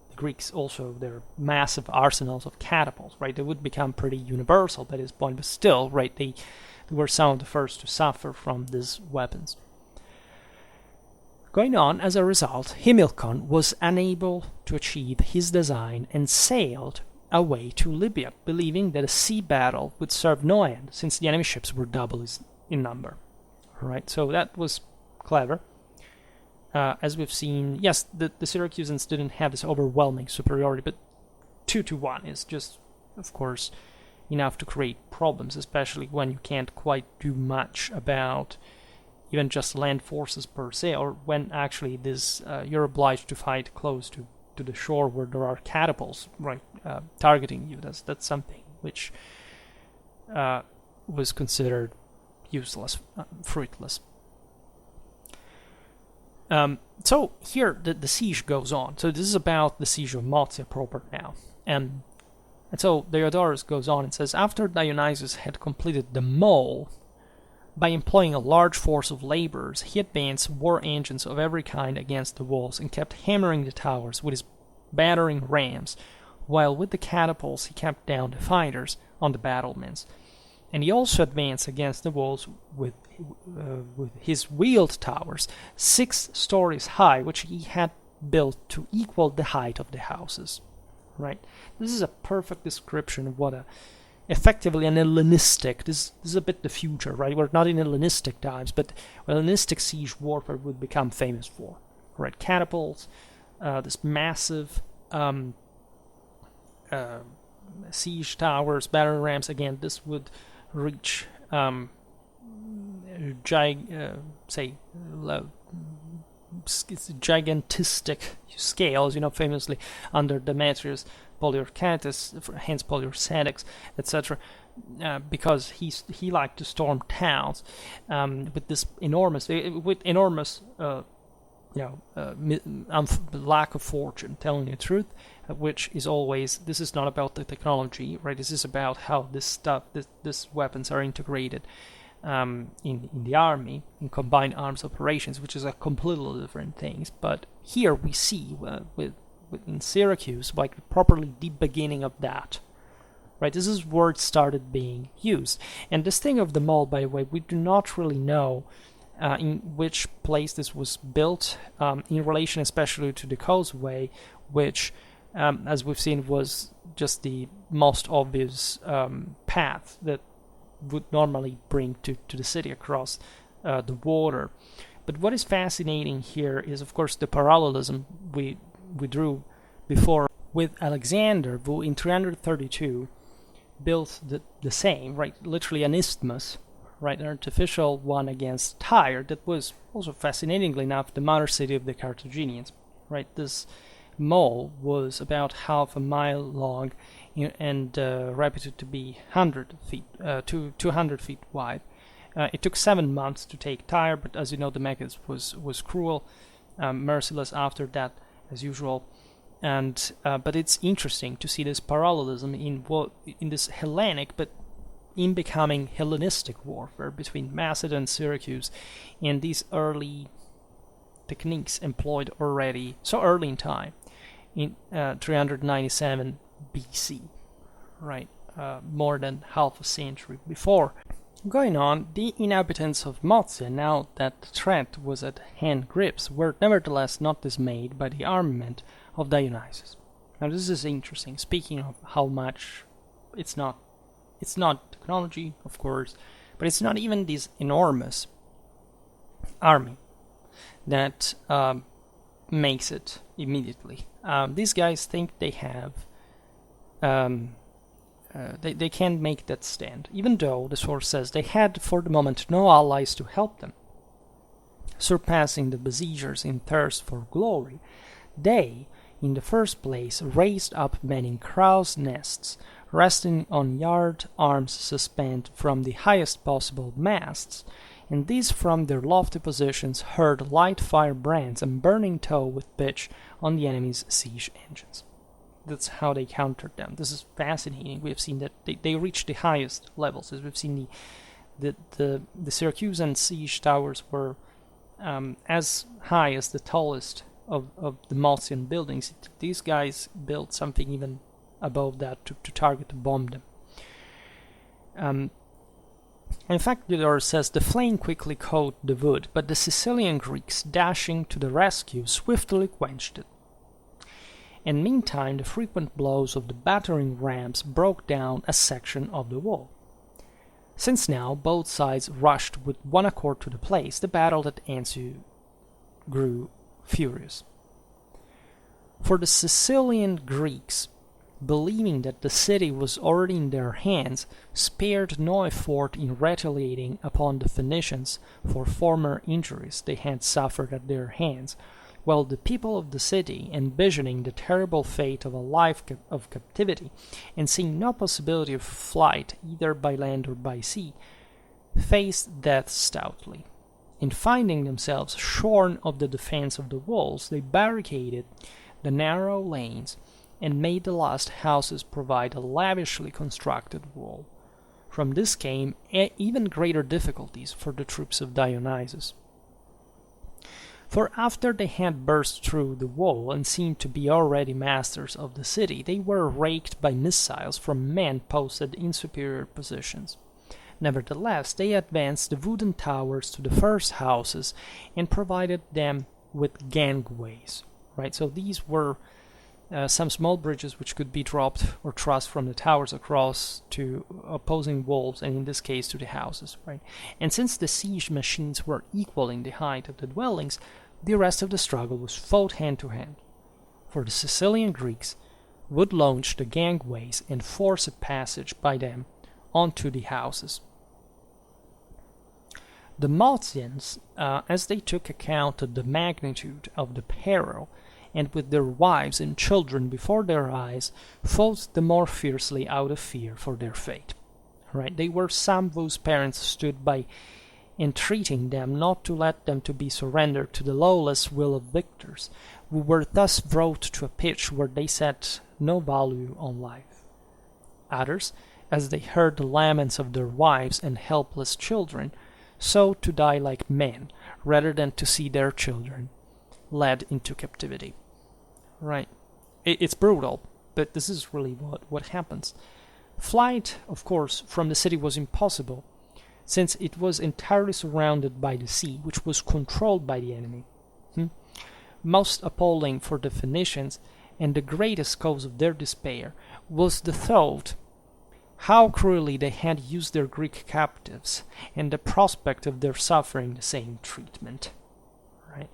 the Greeks also their massive arsenals of catapults, right? They would become pretty universal by this point, but still, right, They were some of the first to suffer from these weapons. Going on, as a result, Himilcon was unable to achieve his design and sailed away to Libya, believing that a sea battle would serve no end, since the enemy ships were double in number. Right, so that was clever. As we've seen, yes, the Syracusans didn't have this overwhelming superiority, but 2-1 is just, of course, enough to create problems, especially when you can't quite do much about even just land forces per se, or when actually you're obliged to fight close to the shore where there are catapults, right, targeting you. That's something which was considered useless, fruitless. So here the siege goes on. So this is about the siege of Motya proper now. And so Diodorus goes on and says, after Dionysius had completed the mole, by employing a large force of laborers, he advanced war engines of every kind against the walls and kept hammering the towers with his battering rams, while with the catapults he kept down the fighters on the battlements. And he also advanced against the walls with his wheeled towers, 6 stories high, which he had built to equal the height of the houses. Right? This is a perfect description of what effectively an Hellenistic, this is a bit the future, right? We're not in Hellenistic times, but Hellenistic siege warfare would become famous for. Right? Catapults, this massive siege towers, battering rams. Again, this would reach gigantistic scales, famously under Demetrius Poliorcetes, hence Poliorcetes, etc., because he liked to storm towns with this enormous lack of fortune, telling the truth, which is always, this is not about the technology, right? This is about how these weapons are integrated in the army, in combined arms operations, which is a completely different thing. But here we see in Syracuse, like properly the beginning of that. Right, this is where it started being used. And this thing of the mall, by the way, we do not really know in which place this was built, in relation especially to the causeway, which, as we've seen, was just the most obvious path that would normally bring to the city across the water. But what is fascinating here is, of course, the parallelism we drew before with Alexander, who in 332 built the same, right, literally an isthmus, right, an artificial one against Tyre, that was also, fascinatingly enough, the mother city of the Carthaginians, right. This mole was about half a mile long and reputed to be 200 feet wide. It took 7 months to take Tyre, but as you know, the Meccans was cruel, merciless after that, as usual. And but it's interesting to see this parallelism in this Hellenic, but in becoming Hellenistic warfare between Macedon and Syracuse, and these early techniques employed already so early in time, in 397 BC, right, more than half a century before. Going on, the inhabitants of Motya, now that the threat was at hand grips, were nevertheless not dismayed by the armament of Dionysius. Now this is interesting, speaking of how much it's not technology, of course, but it's not even this enormous army that makes it immediately. These guys think they have they can't make that stand, even though the source says they had for the moment no allies to help them. Surpassing the besiegers in thirst for glory, they, in the first place, raised up men in crows' nests, resting on yard arms suspended from the highest possible masts, and these from their lofty positions hurled light firebrands and burning tow with pitch on the enemy's siege engines. That's how they countered them. This is fascinating. We have seen that they reached the highest levels. As we've seen, the Syracusan siege towers were as high as the tallest of the Motyan buildings. These guys built something even above that to target, to bomb them. In fact, Diodorus says the flame quickly caught the wood, but the Sicilian Greeks, dashing to the rescue, swiftly quenched it. And meantime, the frequent blows of the battering rams broke down a section of the wall. Since now both sides rushed with one accord to the place, the battle that ensued grew furious. For the Sicilian Greeks, believing that the city was already in their hands, spared no effort in retaliating upon the Phoenicians for former injuries they had suffered at their hands, while the people of the city, envisioning the terrible fate of a life of captivity, and seeing no possibility of flight either by land or by sea, faced death stoutly. In finding themselves shorn of the defense of the walls, they barricaded the narrow lanes and made the last houses provide a lavishly constructed wall. From this came even greater difficulties for the troops of Dionysus. For after they had burst through the wall and seemed to be already masters of the city, they were raked by missiles from men posted in superior positions. Nevertheless, they advanced the wooden towers to the first houses and provided them with gangways. Right, so these were some small bridges which could be dropped or thrust from the towers across to opposing walls, and in this case to the houses. Right, and since the siege machines were equaling the height of the dwellings, the rest of the struggle was fought hand to hand. For the Sicilian Greeks would launch the gangways and force a passage by them onto the houses. The Motyans, as they took account of the magnitude of the peril, and with their wives and children before their eyes, fought the more fiercely out of fear for their fate. Right? They were some whose parents stood by entreating them not to let them to be surrendered to the lawless will of victors, who were thus brought to a pitch where they set no value on life. Others, as they heard the laments of their wives and helpless children, sought to die like men, rather than to see their children led into captivity. Right. It's brutal, but this is really what happens. Flight, of course, from the city was impossible, since it was entirely surrounded by the sea, which was controlled by the enemy. Most appalling for the Phoenicians, and the greatest cause of their despair, was the thought how cruelly they had used their Greek captives, and the prospect of their suffering the same treatment. Right?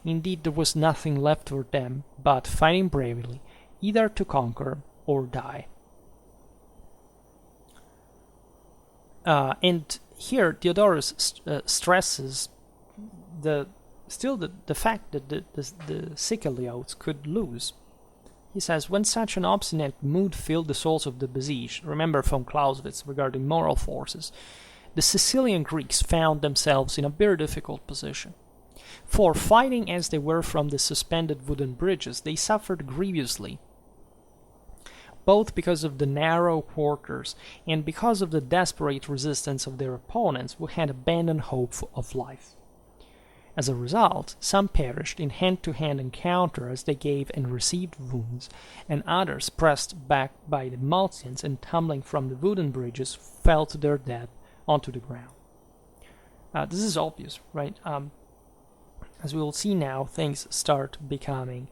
Indeed, there was nothing left for them but fighting bravely, either to conquer or die. And here, Diodorus stresses the fact that the Siceliotes could lose. He says, when such an obstinate mood filled the souls of the besieged, remember von Clausewitz regarding moral forces, the Sicilian Greeks found themselves in a very difficult position. For, fighting as they were from the suspended wooden bridges, they suffered grievously, both because of the narrow quarters and because of the desperate resistance of their opponents who had abandoned hope of life. As a result, some perished in hand-to-hand encounter as they gave and received wounds, and others, pressed back by the Motyans and tumbling from the wooden bridges, fell to their death onto the ground. This is obvious, right? As we will see now, things start becoming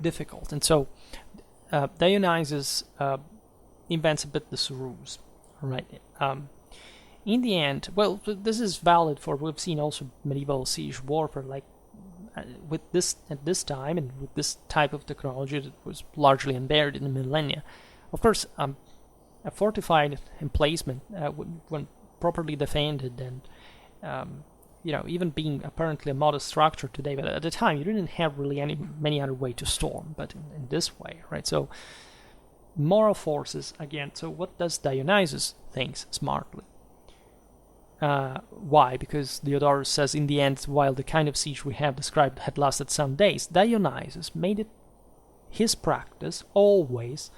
difficult. And so Dionysus invents a bit this ruse, right? In the end, well, this is valid for, we've seen also medieval siege warfare, like with this at this time and with this type of technology that was largely unburied in the millennia. Of course, a fortified emplacement, when properly defended, and even being apparently a modest structure today, but at the time you didn't have really many other way to storm, but in this way, right? So moral forces again. So what does Dionysus think smartly? Why? Because Diodorus says, in the end, while the kind of siege we have described had lasted some days, Dionysus made it his practice always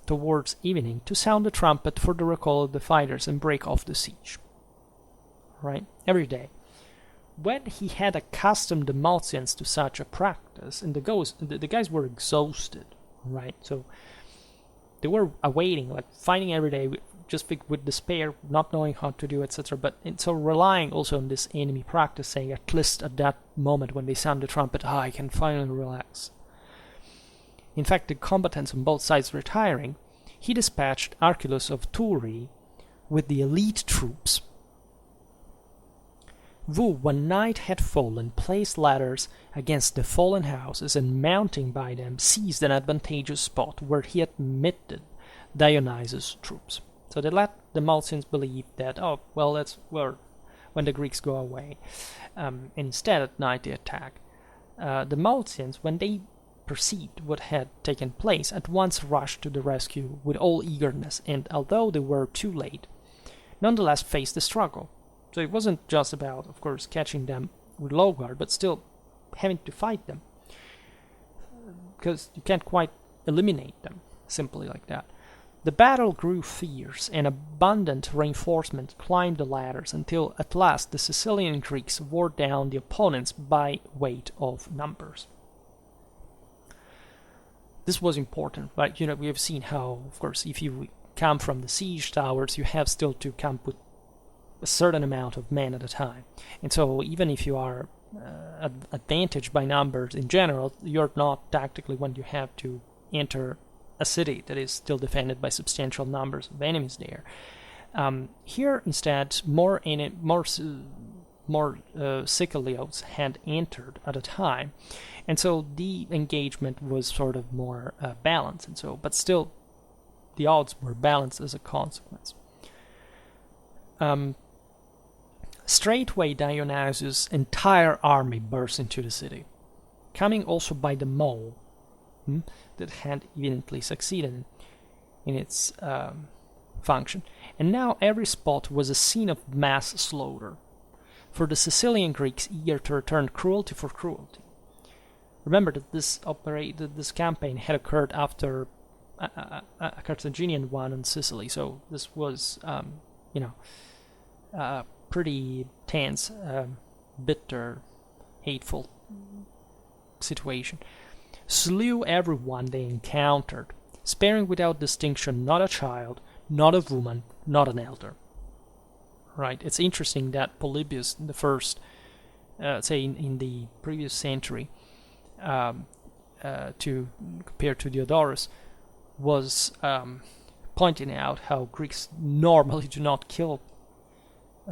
towards evening to sound the trumpet for the recall of the fighters and break off the siege. Right? Every day. When he had accustomed the Motyans to such a practice, and the guys were exhausted, right? So they were awaiting, like fighting every day just with despair, not knowing how to do, etc. But so relying also on this enemy practice, saying at least at that moment when they sound the trumpet, I can finally relax. In fact, the combatants on both sides retiring, he dispatched Archelaus of Turi with the elite troops. Wu, when night had fallen, placed ladders against the fallen houses, and mounting by them, seized an advantageous spot where he admitted Dionysus' troops. So they let the Mulcians believe that, oh, well, that's where when the Greeks go away. And instead, at night, they attack. The Mulcians, when they perceived what had taken place, at once rushed to the rescue with all eagerness, and although they were too late, nonetheless faced the struggle. So it wasn't just about, of course, catching them with low guard, but still having to fight them, because you can't quite eliminate them simply like that. The battle grew fierce, and abundant reinforcements climbed the ladders until at last the Sicilian Greeks wore down the opponents by weight of numbers. This was important, right? We have seen how, of course, if you come from the siege towers, you have still to come with a certain amount of men at a time. And so even if you are advantaged by numbers in general, you're not tactically when you have to enter a city that is still defended by substantial numbers of enemies there. Here, instead, more Siciliotes had entered at a time, and so the engagement was sort of more balanced, and so, but still, the odds were balanced as a consequence. Straightway Dionysus' entire army burst into the city, coming also by the mole that had evidently succeeded in its function. And now every spot was a scene of mass slaughter, for the Sicilian Greeks eager to return cruelty for cruelty. Remember that this campaign had occurred after a Carthaginian one in Sicily, so this was, pretty tense, bitter, hateful situation. Slew everyone they encountered, sparing without distinction not a child, not a woman, not an elder. Right? It's interesting that Polybius, in the first, in the previous century, to compare to Diodorus, was pointing out how Greeks normally do not kill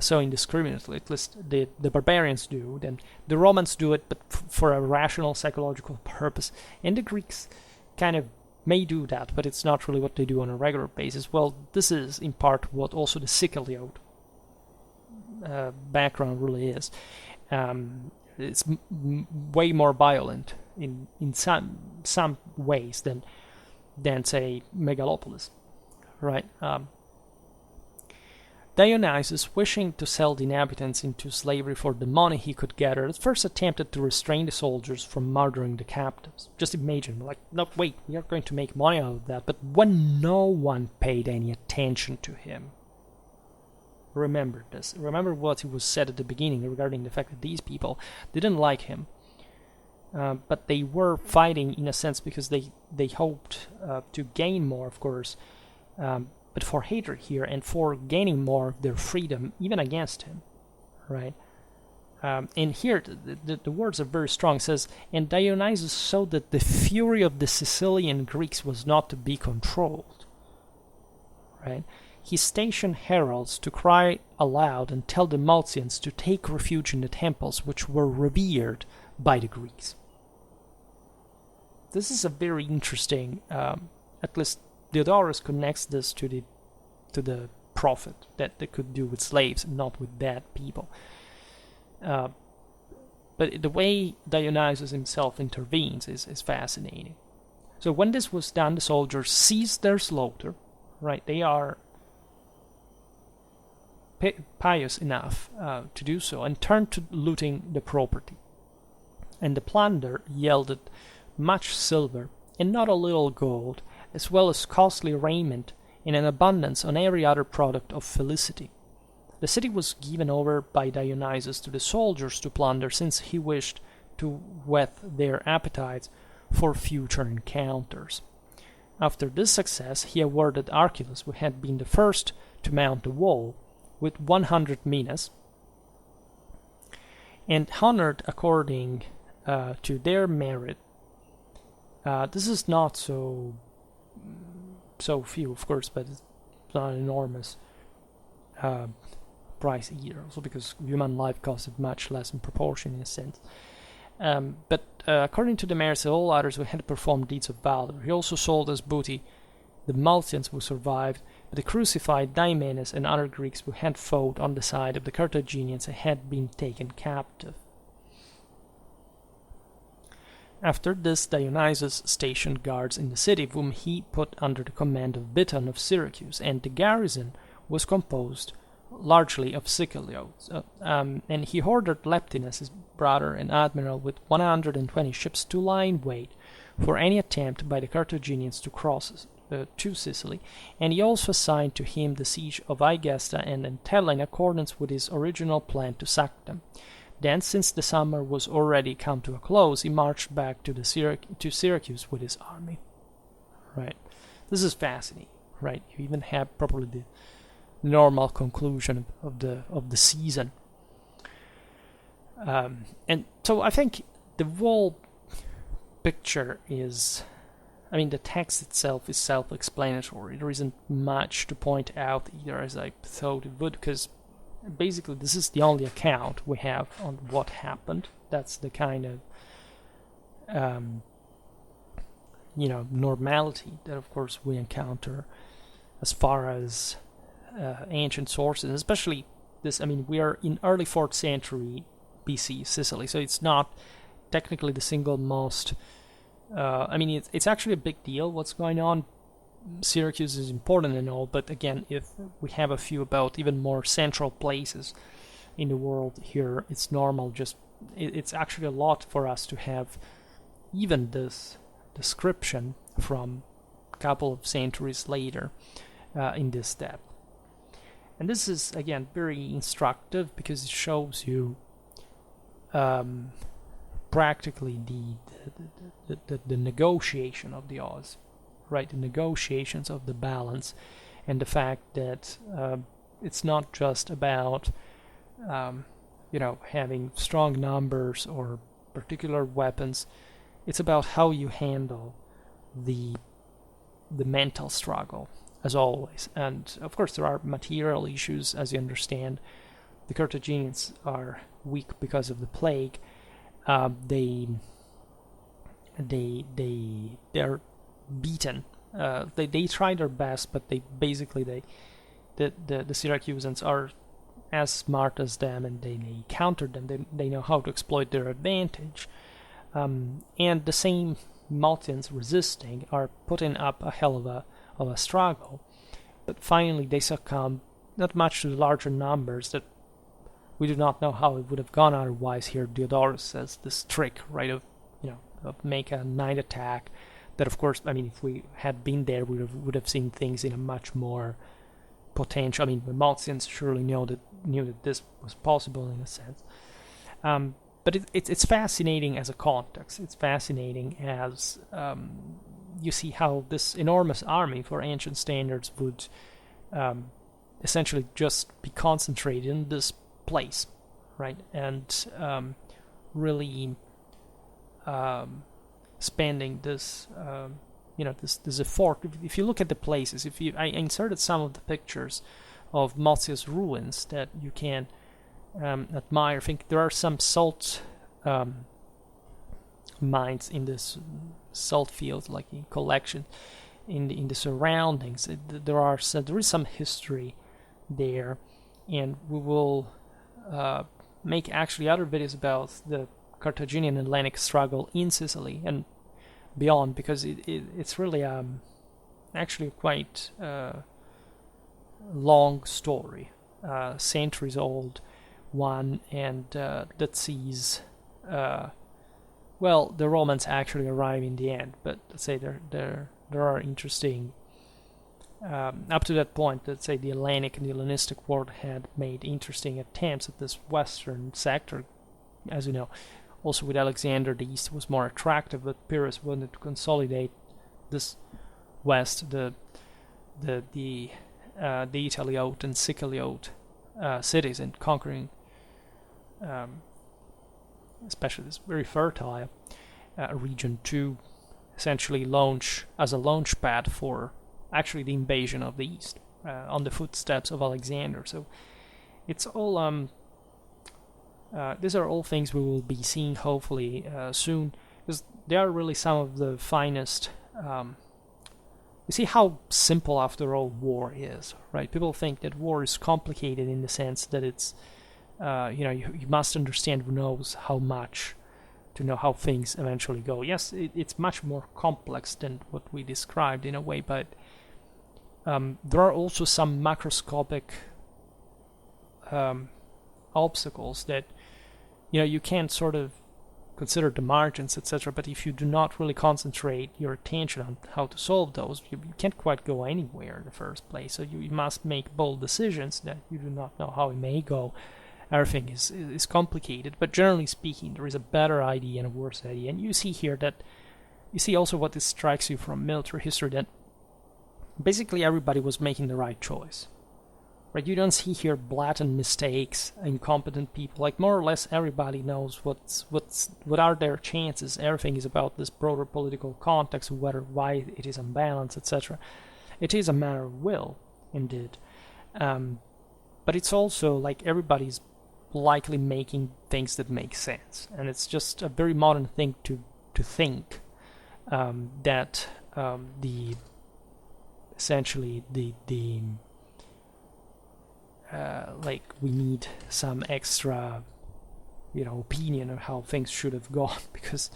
so indiscriminately. At least the barbarians do, then the Romans do it, but for a rational psychological purpose, and the Greeks kind of may do that, but it's not really what they do on a regular basis. Well, this is in part what also the Siciliote background really is. It's way more violent in some ways than say Megalopolis, right? Dionysus, wishing to sell the inhabitants into slavery for the money he could gather, at first attempted to restrain the soldiers from murdering the captives. Just imagine, like, no, wait, we are going to make money out of that. But when no one paid any attention to him, remember this. Remember what he was said at the beginning regarding the fact that these people didn't like him. But they were fighting in a sense because they hoped to gain more, of course, but for hatred here and for gaining more of their freedom, even against him, right? And here the words are very strong. It says, and Dionysus saw that the fury of the Sicilian Greeks was not to be controlled, right? He stationed heralds to cry aloud and tell the Mulcians to take refuge in the temples which were revered by the Greeks. This is a very interesting, at least Diodorus connects this to the profit that they could do with slaves and not with bad people. But the way Dionysus himself intervenes is fascinating. So when this was done, the soldiers ceased their slaughter, right? They are pious enough to do so, and turned to looting the property. And the plunder yielded much silver, and not a little gold, as well as costly raiment, in an abundance on every other product of felicity. The city was given over by Dionysus to the soldiers to plunder, since he wished to whet their appetites for future encounters. After this success, he awarded Archelaus, who had been the first to mount the wall, with 100 minas, and honored according to their merit. This is not so few, of course, but it's not an enormous price either, also because human life costed much less in proportion, in a sense. But according to the merits of all others who had performed deeds of valor, he also sold as booty the Maltians who survived, but the crucified Diomedes and other Greeks who had fought on the side of the Carthaginians and had been taken captive. After this, Dionysus stationed guards in the city, whom he put under the command of Biton of Syracuse, and the garrison was composed largely of Sicilians. And he ordered Leptinus, his brother and admiral, with 120 ships to lie in wait for any attempt by the Carthaginians to cross to Sicily, and he also assigned to him the siege of Egesta and Entella in accordance with his original plan to sack them. Then, since the summer was already come to a close, he marched back to Syracuse with his army. Right, this is fascinating. Right, you even have probably the normal conclusion of the season, and so I think the whole picture is. I mean, the text itself is self-explanatory. There isn't much to point out either, as I thought it would, because basically this is the only account we have on what happened. That's the kind of, normality that, of course, we encounter as far as ancient sources, especially this. I mean, we are in early 4th century BC Sicily, so it's not technically the single most. It's actually a big deal what's going on. Syracuse is important and all, but again, if we have a few about even more central places in the world here, it's normal. It's actually a lot for us to have even this description from a couple of centuries later in this depth. And this is, again, very instructive because it shows you practically the negotiation of the odds, right? The negotiations of the balance, and the fact that it's not just about having strong numbers or particular weapons. It's about how you handle the mental struggle, as always. And of course, there are material issues, as you understand. The Carthaginians are weak because of the plague. They're beaten. They try their best, but the Syracusans are as smart as them, and they counter them. They know how to exploit their advantage. And the same Maltians resisting are putting up a hell of a struggle, but finally they succumb, not much to the larger numbers that we do not know how it would have gone otherwise. Here Diodorus says this trick, right, of make a night attack. That, of course, I mean, if we had been there, we would have seen things in a much more potential. I mean, the Maltians surely knew that this was possible in a sense. But it's fascinating as a context. It's fascinating as you see how this enormous army, for ancient standards, would essentially just be concentrated in this place, right? And really spending this, this effort. If you look at the places, I inserted some of the pictures of Motya's ruins that you can admire. I think there are some salt mines in this salt field, like in collection in the surroundings. There is some history there, and we will make actually other videos about the Carthaginian and Hellenic struggle in Sicily and beyond, because it's really actually quite long story, centuries old one, and that sees the Romans actually arrive in the end. But let's say there are interesting up to that point. Let's say the Hellenic and the Hellenistic world had made interesting attempts at this western sector, as you know. Also with Alexander, the east was more attractive, but Pyrrhus wanted to consolidate this west, the Italiote and Siciliote cities, and conquering, especially this very fertile region, to essentially launch as a launch pad for actually the invasion of the East on the footsteps of Alexander. So it's all these are all things we will be seeing hopefully soon, because they are really some of the finest. You see how simple, after all, war is, right? People think that war is complicated in the sense that it's, you must understand who knows how much to know how things eventually go. Yes, it's much more complex than what we described in a way, but there are also some macroscopic obstacles that, you can't sort of consider the margins, etc. But if you do not really concentrate your attention on how to solve those, you can't quite go anywhere in the first place. So you must make bold decisions that you do not know how it may go. Everything is complicated, but generally speaking, there is a better idea and a worse idea. And you see here that, you see also what this strikes you from military history, that basically everybody was making the right choice. Right, you don't see here blatant mistakes, incompetent people. Like, more or less everybody knows what are their chances. Everything is about this broader political context, why it is unbalanced, etc. It is a matter of will, indeed, but it's also like everybody's likely making things that make sense, and it's just a very modern thing to think that essentially like we need some extra, opinion of how things should have gone, because,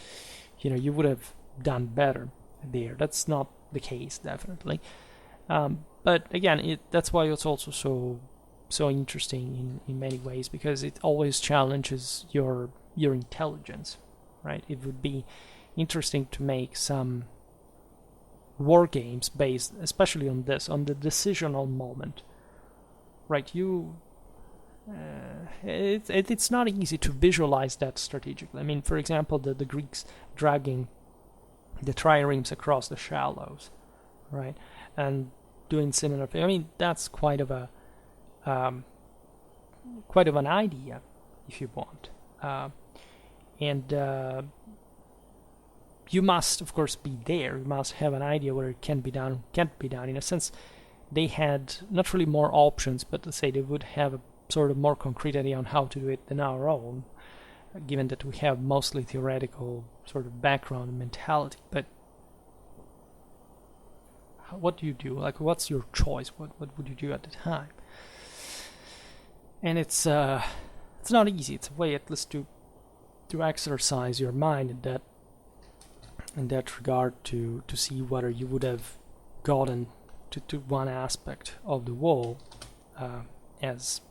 you would have done better there. That's not the case, definitely. But again, that's why it's also so interesting in many ways, because it always challenges your intelligence, right? It would be interesting to make some war games based, especially on the decisional moment. Right, it's not easy to visualize that strategically. I mean, for example, the Greeks dragging the triremes across the shallows, right, and doing similar things. I mean, that's quite of an idea, if you want, and you must, of course, be there. You must have an idea whether it can be done, can't be done. In a sense, they had not really more options, but let's say they would have a sort of more concrete idea on how to do it than our own, given that we have mostly theoretical sort of background and mentality. But what do you do? Like, what's your choice? What would you do at the time? And it's not easy. It's a way, at least, to exercise your mind in that regard, to see whether you would have gotten to one aspect of the wall as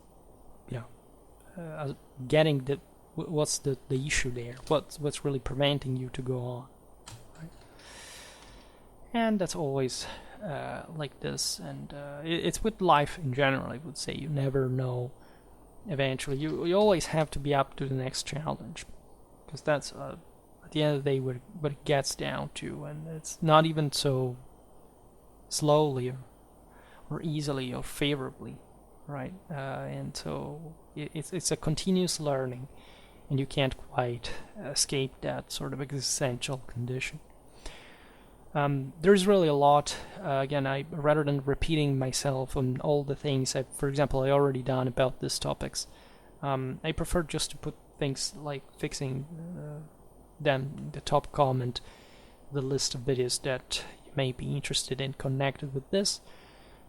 getting what's the issue there, what's really preventing you to go on, right? And that's always like this, and it's with life in general. I would say you never know. Eventually, you always have to be up to the next challenge, because that's at the end of the day what it gets down to, and it's not even so slowly or easily or favorably, right? And so it's a continuous learning, and you can't quite escape that sort of existential condition. There's really a lot. Again, rather than repeating myself on all the things for example, I already done about these topics, I prefer just to put things like fixing them in the top comment, the list of videos that may be interested in connected with this.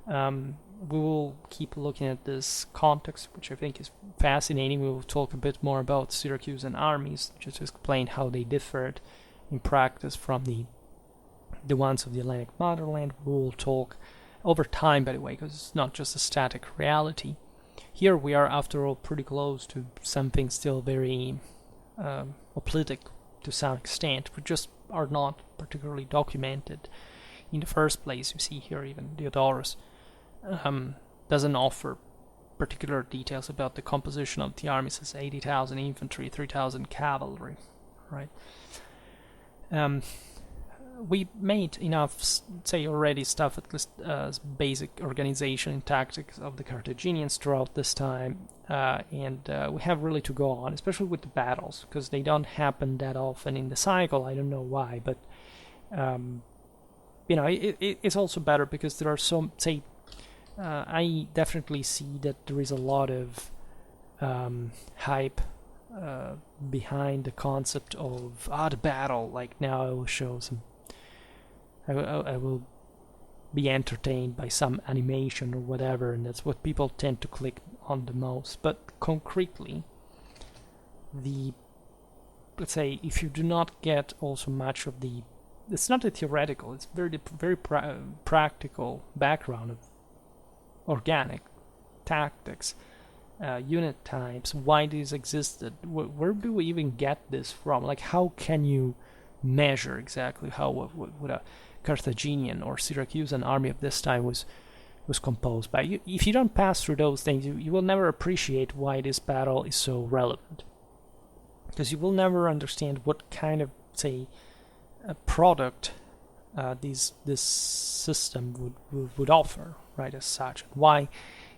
We will keep looking at this context, which I think is fascinating. We will talk a bit more about Syracusan armies, just to explain how they differed in practice from the ones of the Hellenic motherland. We will talk over time, by the way, because it's not just a static reality. Here we are, after all, pretty close to something still very hoplitic to some extent, but just are not particularly documented. In the first place, you see here even Diodorus doesn't offer particular details about the composition of the army. It says 80,000 infantry, 3,000 cavalry, right? we made enough, say, already stuff, at least basic organization and tactics of the Carthaginians throughout this time, and we have really to go on, especially with the battles, because they don't happen that often in the cycle. I don't know why, but it's also better because there are some, say, I definitely see that there is a lot of hype behind the concept of the battle. Like, now I will show some. I will be entertained by some animation or whatever, and that's what people tend to click on the most. But concretely, let's say, if you do not get also much of the, it's not a theoretical, it's very practical background of organic tactics, unit types, why these existed, where do we even get this from? Like, how can you measure exactly how what a Carthaginian or Syracusan army of this time was composed by? If you don't pass through those things, you will never appreciate why this battle is so relevant, because you will never understand what kind of, say, a product this system would offer, right, as such, and why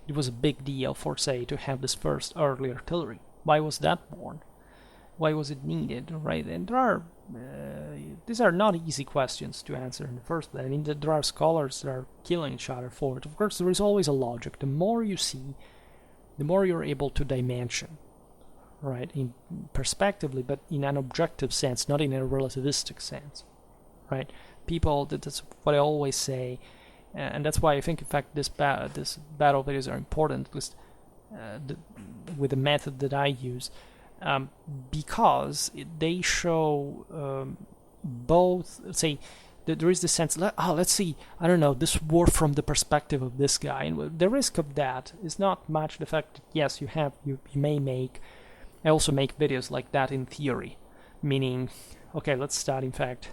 it was a big deal for, say, to have this first early artillery. Why was that born? Why was it needed, right? And there are these are not easy questions to answer in the first place. I mean, there are scholars that are killing each other for it. Of course, there is always a logic. The more you see, the more you're able to dimension, right, in perspectively, but in an objective sense, not in a relativistic sense, right? People, that's what I always say, and that's why I think, in fact, this battle videos are important, at least with the method that I use, because they show both, say, there is the sense, let's see, I don't know, this war from the perspective of this guy, and the risk of that is not much the fact that, yes, you may make, I also make videos like that in theory, meaning, okay, let's start, in fact,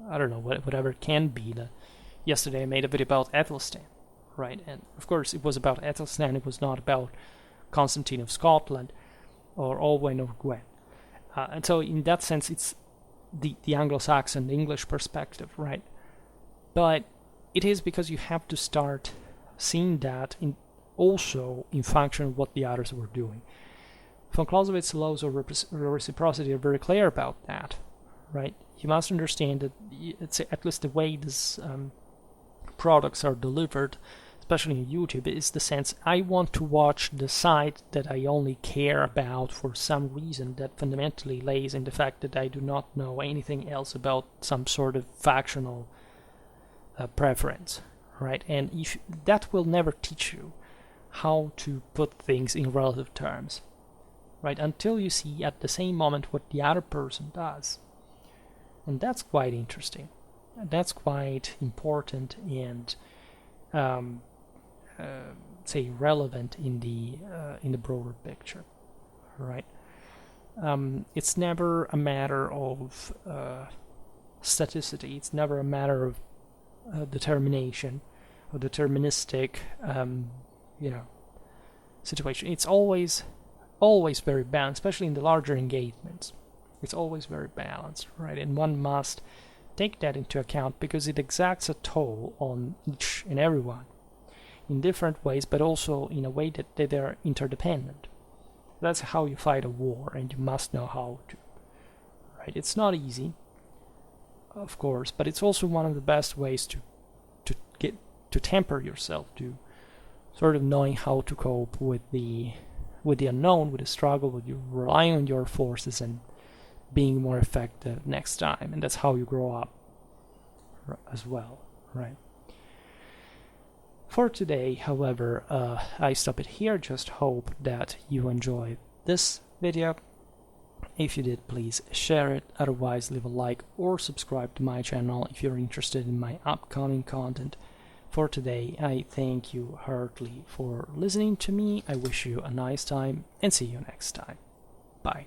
I don't know, whatever it can be. Yesterday I made a video about Athelstan, right? And of course it was about Athelstan, it was not about Constantine of Scotland or Olwen or Gwen. And so in that sense it's the Anglo-Saxon, the English perspective, right? But it is because you have to start seeing that also in function of what the others were doing. Von Clausewitz's laws of reciprocity are very clear about that, right? You must understand that it's at least the way these products are delivered, especially on YouTube, is the sense I want to watch the side that I only care about for some reason that fundamentally lays in the fact that I do not know anything else about some sort of factional preference, right? And if that will never teach you how to put things in relative terms, right? Until you see at the same moment what the other person does. And that's quite interesting. That's quite important and, say, relevant in the broader picture, right? It's never a matter of staticity. It's never a matter of determination or deterministic, situation. It's always very balanced, especially in the larger engagements. It's always very balanced, right? And one must take that into account because it exacts a toll on each and everyone in different ways, but also in a way that they are interdependent. That's how you fight a war, and you must know how to, right? It's not easy, of course, but it's also one of the best ways to get to temper yourself, to sort of knowing how to cope with the unknown, with the struggle, with you relying on your forces and being more effective next time. And that's how you grow up as well, right? For today, however, I stop it here. Just hope that you enjoyed this video. If you did, please share it. Otherwise, leave a like or subscribe to my channel if you're interested in my upcoming content. For today, I thank you heartily for listening to me. I wish you a nice time and see you next time. Bye.